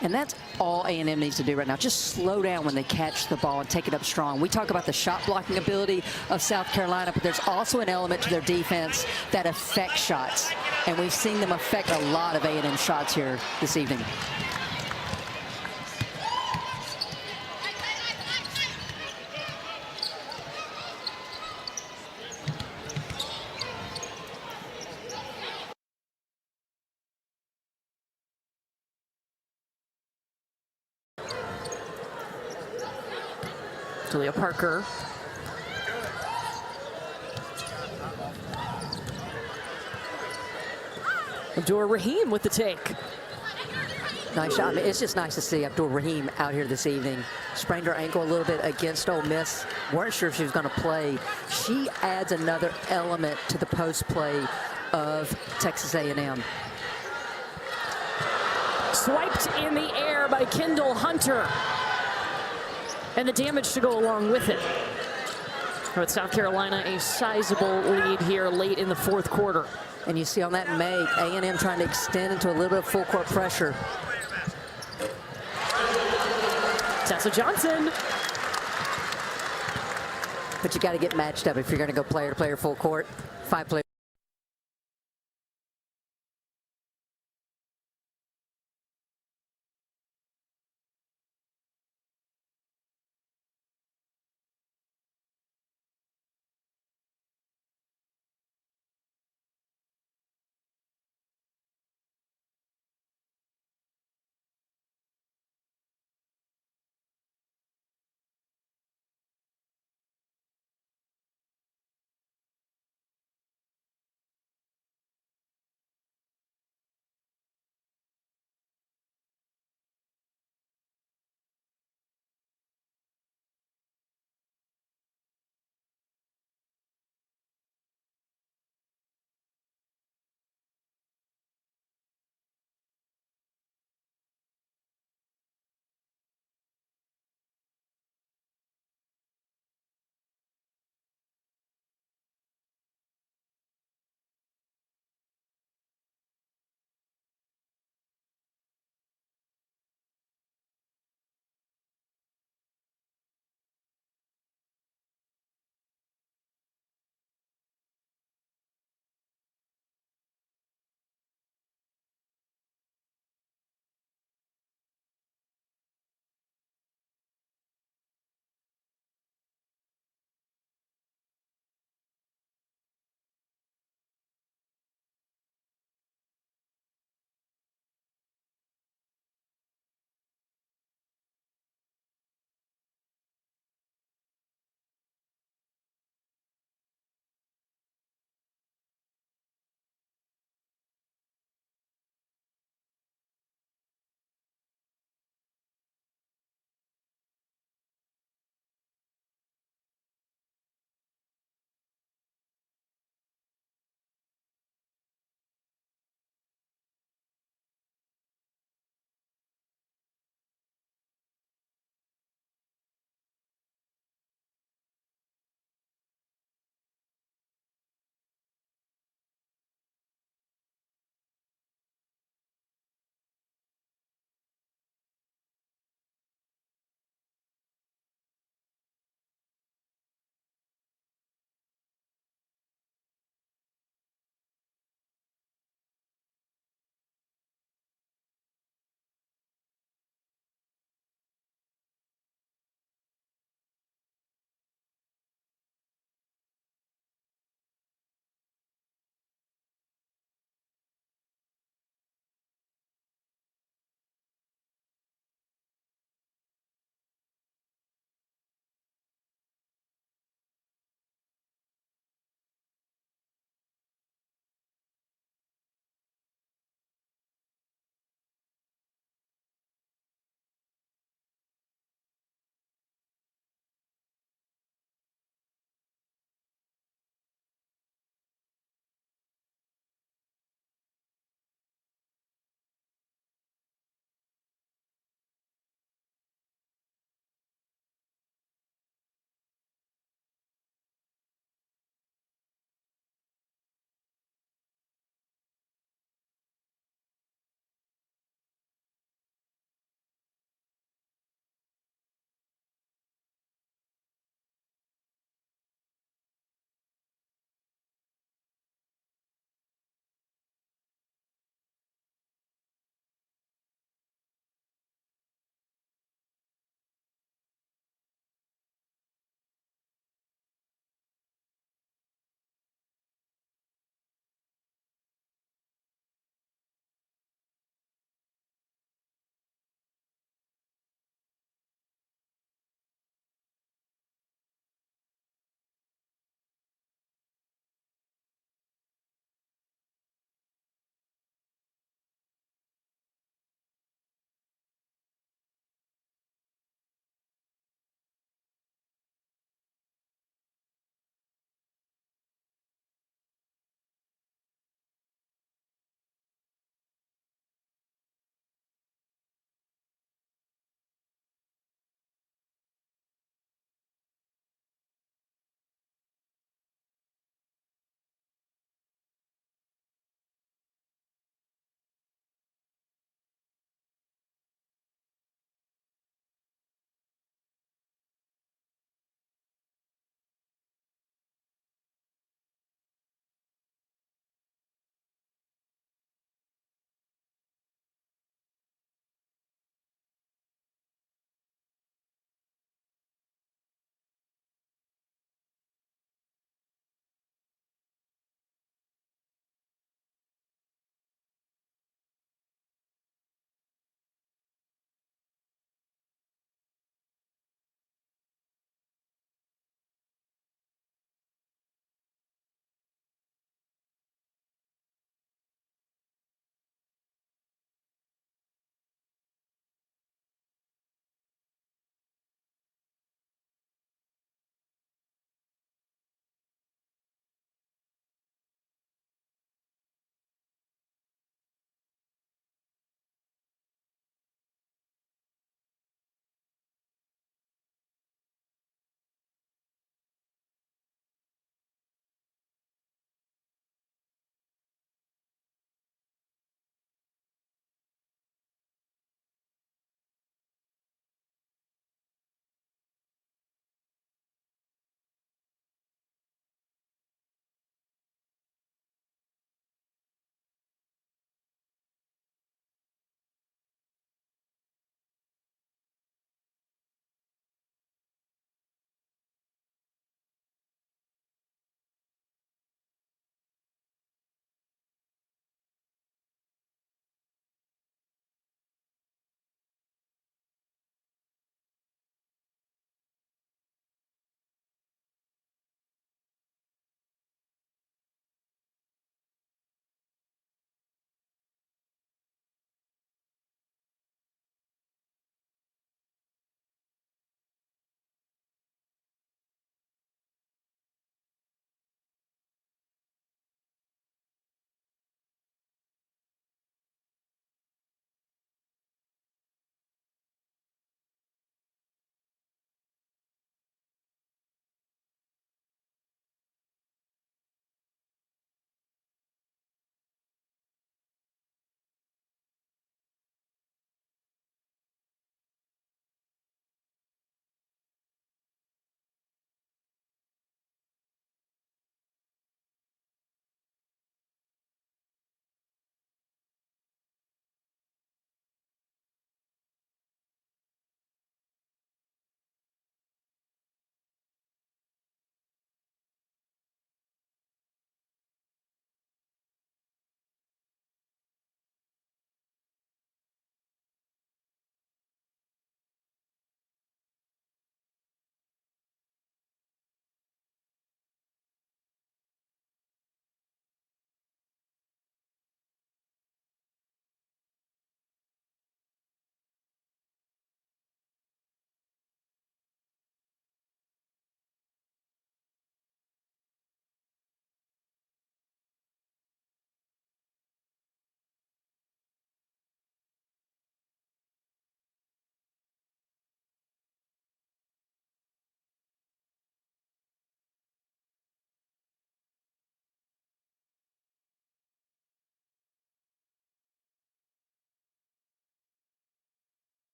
And that's all A&M needs to do right now. Just slow down when they catch the ball and take it up strong. We talk about the shot blocking ability of South Carolina, but there's also an element to their defense that affects shots. And we've seen them affect a lot of A&M shots here this evening. Julia Parker. Abdur-Rahim with the take. Nice shot. I mean, it's just nice to see Abdur-Rahim out here this evening. Sprained her ankle a little bit against Ole Miss. Weren't sure if she was going to play. She adds another element to the post play of Texas A&M. Swiped in the air by Kendall Hunter. And the damage to go along with it. But South Carolina a sizable lead here late in the fourth quarter. And you see on that make, A&M trying to extend into a little bit of full court pressure. Tessa Johnson. But you got to get matched up if you're going to go player to player full court. 5 players.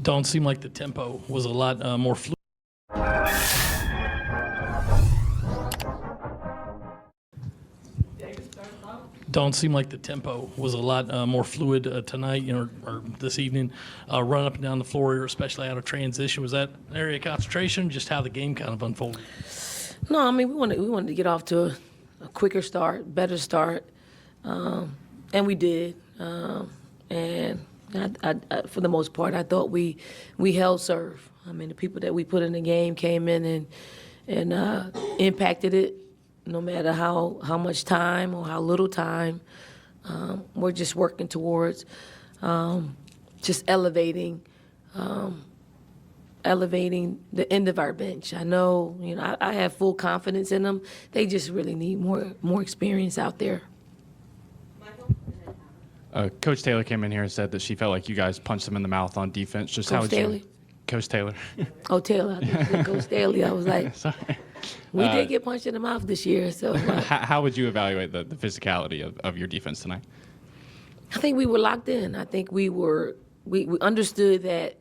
Don't seem like the tempo was a lot more fluid. Don't seem like the tempo was a lot more fluid tonight, or this evening. Run up and down the floor, especially out of transition. Was that an area of concentration? Just how the game kind of unfolded? No, I mean we wanted to get off to a quicker start, better start, and we did. And I, for the most part, I thought we held serve. I mean, the people that we put in the game came in and impacted it, no matter how much time or how little time. We're just working towards just elevating the end of our bench. I know, I have full confidence in them. They just really need more experience out there. Coach Taylor came in here and said that she felt like you guys punched him in the mouth on defense. Just Coach how would Staley? Coach Taylor. Oh, Taylor. I think you said Coach Staley. I was like, Sorry. we did get punched in the mouth this year. So How would you evaluate the physicality of your defense tonight? I think we were locked in. I think we understood that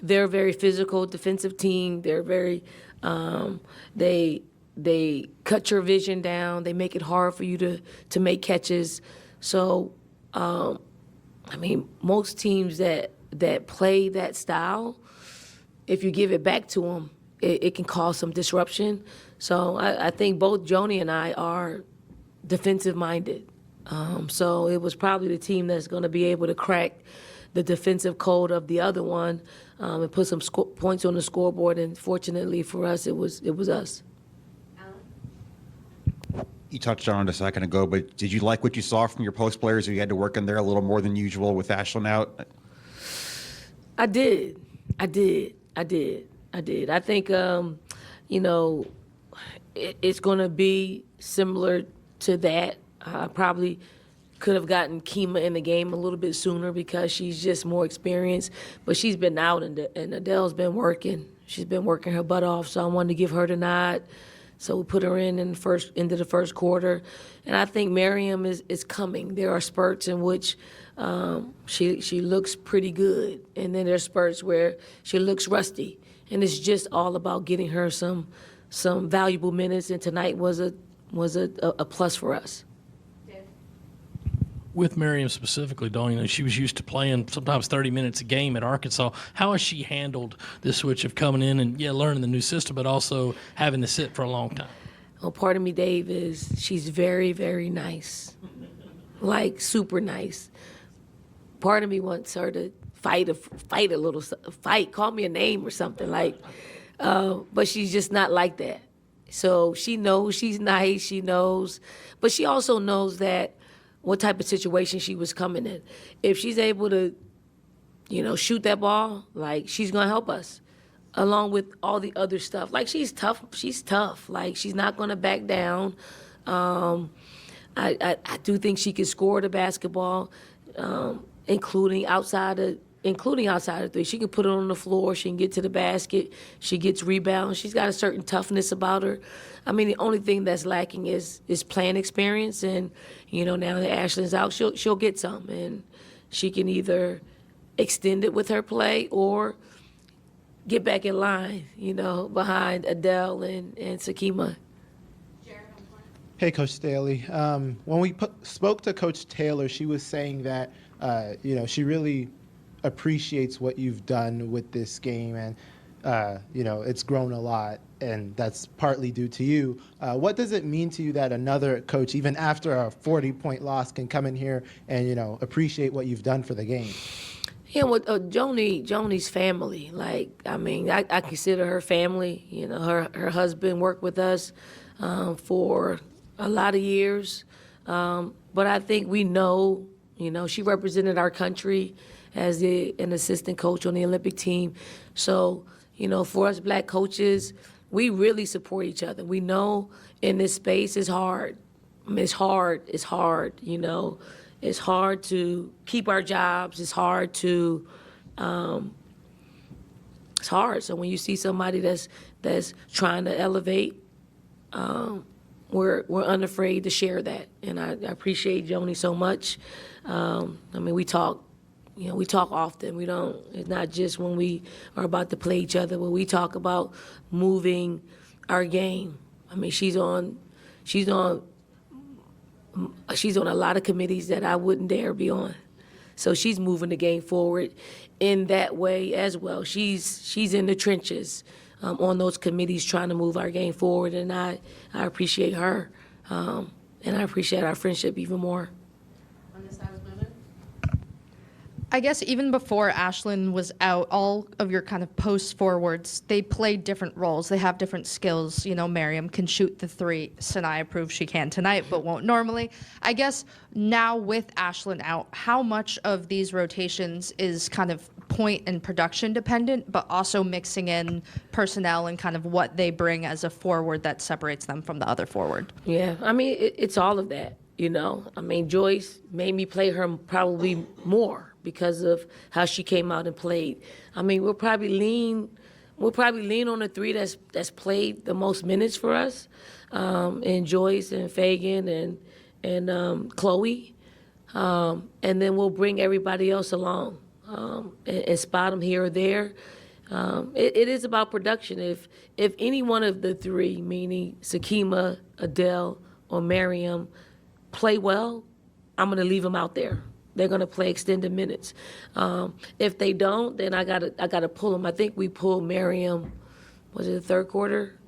they're a very physical defensive team. They're very they cut your vision down. They make it hard for you to make catches. So I mean, most teams that play that style, if you give it back to them, it can cause some disruption. So I think both Joni and I are defensive-minded. So it was probably the team that's going to be able to crack the defensive code of the other one and put some points on the scoreboard. And fortunately for us, it was us. You touched on it a second ago, but did you like what you saw from your post players? You had to work in there a little more than usual with Ashlyn out? I did. I think, it's going to be similar to that. I probably could have gotten Kima in the game a little bit sooner because she's just more experienced. But she's been out, and Adele's been working. She's been working her butt off, so I wanted to give her the nod. So we put her into the first quarter. And I think Miriam is coming. There are spurts in which she looks pretty good. And then there's spurts where she looks rusty. And it's just all about getting her some valuable minutes. And tonight was a plus for us. With Miriam specifically, Dawn, she was used to playing sometimes 30 minutes a game at Arkansas. How has she handled this switch of coming in and, learning the new system, but also having to sit for a long time? Well, part of me, Dave, is she's very, very nice, like super nice. Part of me wants her to fight a little, call me a name or something, but she's just not like that. So she knows she's nice, she knows, but she also knows that what type of situation she was coming in. If she's able to, shoot that ball, she's gonna help us, along with all the other stuff. She's tough. She's tough. She's not gonna back down. I do think she can score the basketball, including outside of three. She can put it on the floor. She can get to the basket. She gets rebounds. She's got a certain toughness about her. I mean, the only thing that's lacking is playing experience. And, now that Ashlyn's out, she'll get some. And she can either extend it with her play or get back in line, behind Adele and Sakima. Hey, Coach Staley. When we spoke to Coach Taylor, she was saying that, she really appreciates what you've done with this game, and it's grown a lot, and that's partly due to you. What does it mean to you that another coach, even after a 40-point loss, can come in here and appreciate what you've done for the game? Yeah, with Joni's family, I consider her family. Her husband worked with us for a lot of years, but I think we know, she represented our country as an assistant coach on the Olympic team. So, for us black coaches, we really support each other. We know in this space it's hard. I mean, it's hard, It's hard to keep our jobs. It's hard to, it's hard. So when you see somebody that's trying to elevate, we're unafraid to share that. And I appreciate Joni so much. We talk, we talk often. We don't. It's not just when we are about to play each other, but we talk about moving our game. I mean, she's on a lot of committees that I wouldn't dare be on. So she's moving the game forward in that way as well. She's in the trenches on those committees trying to move our game forward, and I appreciate her, and I appreciate our friendship even more. I guess even before Ashlyn was out, all of your kind of post forwards, they play different roles. They have different skills. Miriam can shoot the three. Sanaya proved she can tonight, but won't normally. I guess now with Ashlyn out, how much of these rotations is kind of point and production dependent, but also mixing in personnel and kind of what they bring as a forward that separates them from the other forward? Yeah, I mean, it's all of that, I mean, Joyce made me play her probably more because of how she came out and played. I mean, we'll probably lean on the three that's played the most minutes for us, and Joyce and Fagan and Chloe, and then we'll bring everybody else along and spot them here or there. It is about production. If any one of the three, meaning Sakima, Adele, or Miriam, play well, I'm going to leave them out there. They're going to play extended minutes. If they don't, then I gotta pull them. I think we pulled Miriam, was it the third quarter?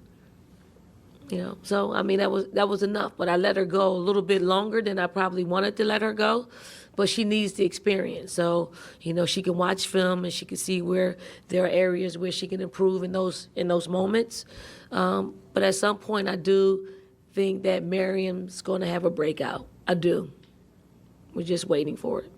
So I mean that was enough. But I let her go a little bit longer than I probably wanted to let her go. But she needs the experience. So she can watch film and she can see where there are areas where she can improve in those moments. But at some point, I do think that Miriam's going to have a breakout. I do. We're just waiting for it.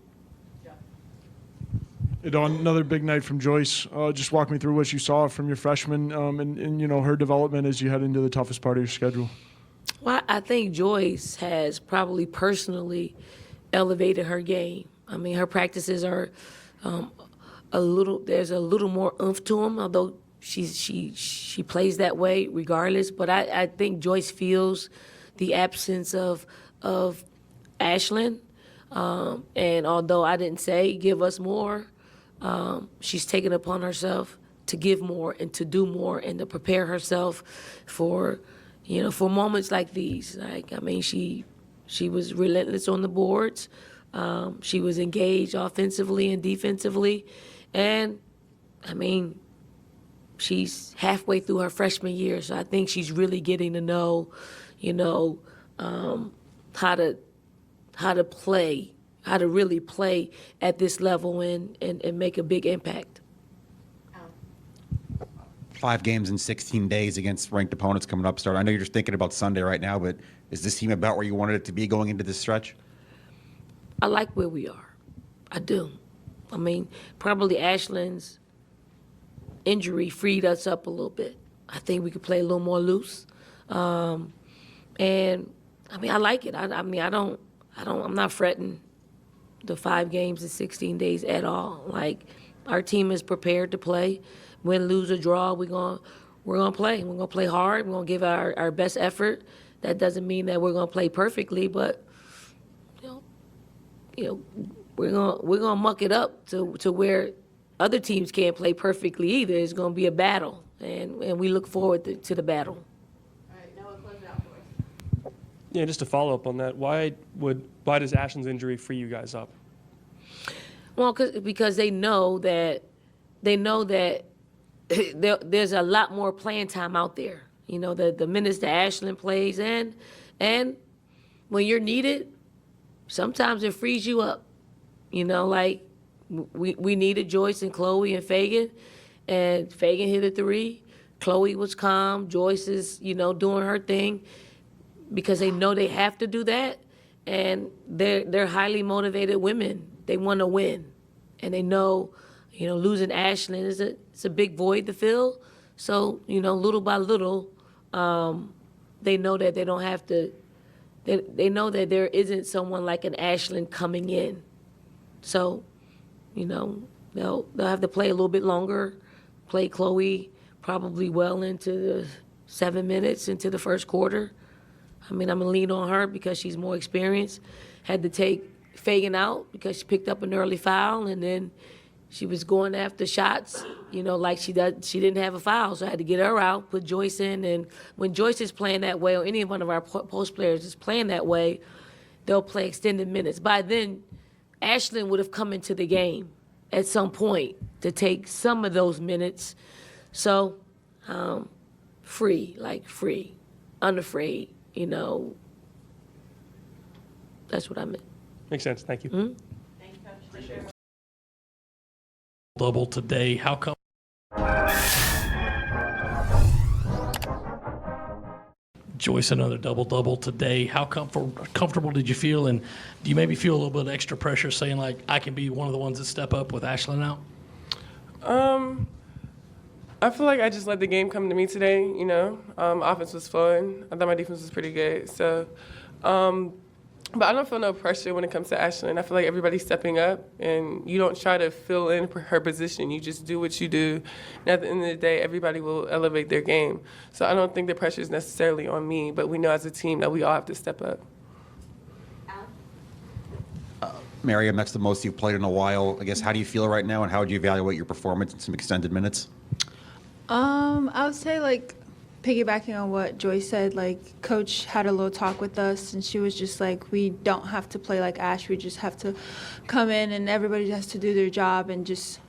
Another big night from Joyce. Just walk me through what you saw from your freshman and her development as you head into the toughest part of your schedule. Well, I think Joyce has probably personally elevated her game. I mean, her practices are there's a little more oomph to them, although she plays that way regardless. But I think Joyce feels the absence of Ashlyn. And although I didn't say give us more, she's taken upon herself to give more and to do more and to prepare herself for moments like these. Like, I mean, she was relentless on the boards. She was engaged offensively and defensively. And, I mean, she's halfway through her freshman year, so I think she's really getting to know, how to play, how to really play at this level and make a big impact. 5 games in 16 days against ranked opponents coming up. I know you're just thinking about Sunday right now, but is this team about where you wanted it to be going into this stretch? I like where we are. I do. I mean, probably Ashlyn's injury freed us up a little bit. I think we could play a little more loose. And I mean, I like it. I'm not fretting the 5 games in 16 days at all. Like, our team is prepared to play. Win, lose, or draw, we're gonna play. We're gonna play hard. We're gonna give our best effort. That doesn't mean that we're gonna play perfectly, but we're gonna muck it up to where other teams can't play perfectly either. It's gonna be a battle, and we look forward to the battle. Yeah, just to follow up on that, why does Ashlyn's injury free you guys up? Well, because they know that there's a lot more playing time out there. The minutes that Ashlyn plays and when you're needed, sometimes it frees you up. Like we needed Joyce and Chloe and Fagan hit a 3. Chloe was calm. Joyce is doing her thing, because they know they have to do that, and they're highly motivated women. They want to win, and they know, losing Ashlyn it's a big void to fill. So little by little, they know that they don't have to. They know that there isn't someone like an Ashlyn coming in. So, they'll have to play a little bit longer. Play Chloe probably well into the 7 minutes into the first quarter. I mean, I'm going to lean on her because she's more experienced. Had to take faking out because she picked up an early foul, and then she was going after shots, like she does. She didn't have a foul, so I had to get her out, put Joyce in. And when Joyce is playing that way, or any one of our post players is playing that way, they'll play extended minutes. By then, Ashlyn would have come into the game at some point to take some of those minutes. So, free, unafraid, That's what I meant. Makes sense. Thank you. Mm-hmm. Double today. How come? Joyce, another double today. How comfortable did you feel, and do you maybe feel a little bit of extra pressure saying, like, I can be one of the ones that step up with Ashlyn out? I feel like I just let the game come to me today, Offense was flowing. I thought my defense was pretty good. So, but I don't feel no pressure when it comes to Ashlyn. I feel like everybody's stepping up, and you don't try to fill in her position. You just do what you do. And at the end of the day, everybody will elevate their game. So I don't think the pressure is necessarily on me, but we know as a team that we all have to step up. Miriam, that's the most you've played in a while. I guess, how do you feel right now, and how would you evaluate your performance in some extended minutes? I would say, piggybacking on what Joyce said, Coach had a little talk with us, and she was just like, we don't have to play like Ash. We just have to come in, and everybody has to do their job and just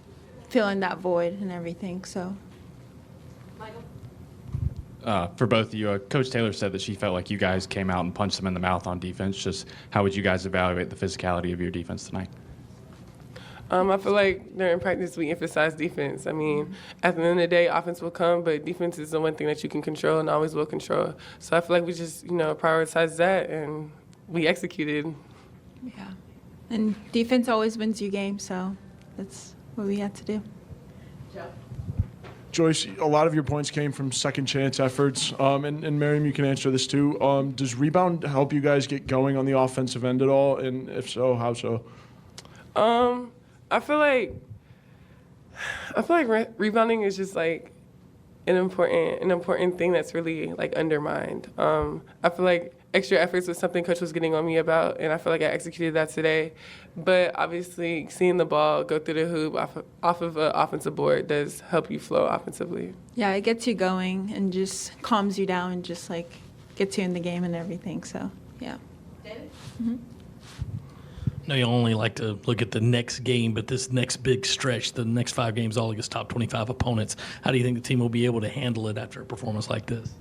fill in that void and everything. So. For both of you, Coach Taylor said that she felt like you guys came out and punched them in the mouth on defense. Just how would you guys evaluate the physicality of your defense tonight? I feel like during practice we emphasize defense. I mean, at the end of the day, offense will come, but defense is the one thing that you can control and always will control. So I feel like we just, prioritize that, and we executed. Yeah. And defense always wins you games, so that's what we had to do. Joyce, a lot of your points came from second chance efforts, and Miriam, you can answer this too. Does rebound help you guys get going on the offensive end at all, and if so, how so? I feel like rebounding is just an important thing that's really undermined. I feel like extra efforts was something Coach was getting on me about, and I feel like I executed that today. But obviously, seeing the ball go through the hoop off of an offensive board does help you flow offensively. Yeah, it gets you going and just calms you down and just gets you in the game and everything. So, yeah. David? Mm-hmm. No, you only like to look at the next game, but this next big stretch, the next 5 games, all against top 25 opponents. How do you think the team will be able to handle it after a performance like this?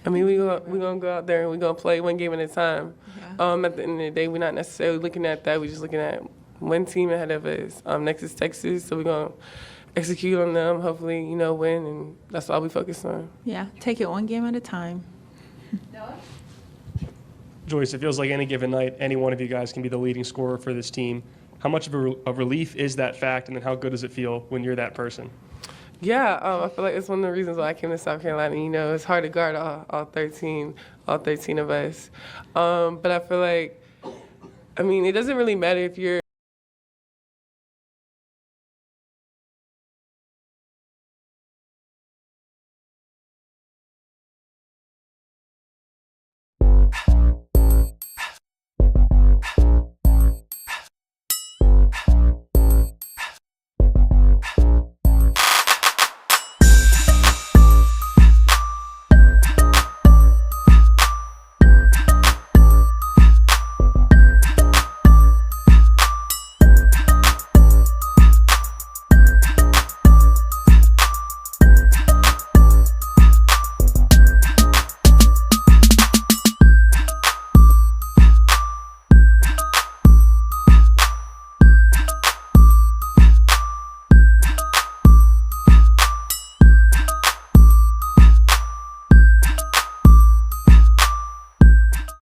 I mean, we're going to go out there and we're going to play one game at a time. Yeah. At the end of the day, we're not necessarily looking at that. We're just looking at one team ahead of us. Next is Texas, so we're going to execute on them, hopefully, win, and that's all we focus on. Yeah, take it one game at a time. Noah? Joyce, it feels like any given night, any one of you guys can be the leading scorer for this team. How much of a relief is that fact, and then how good does it feel when you're that person? Yeah, I feel like it's one of the reasons why I came to South Carolina. It's hard to guard all 13 of us. But I feel like, it doesn't really matter if you're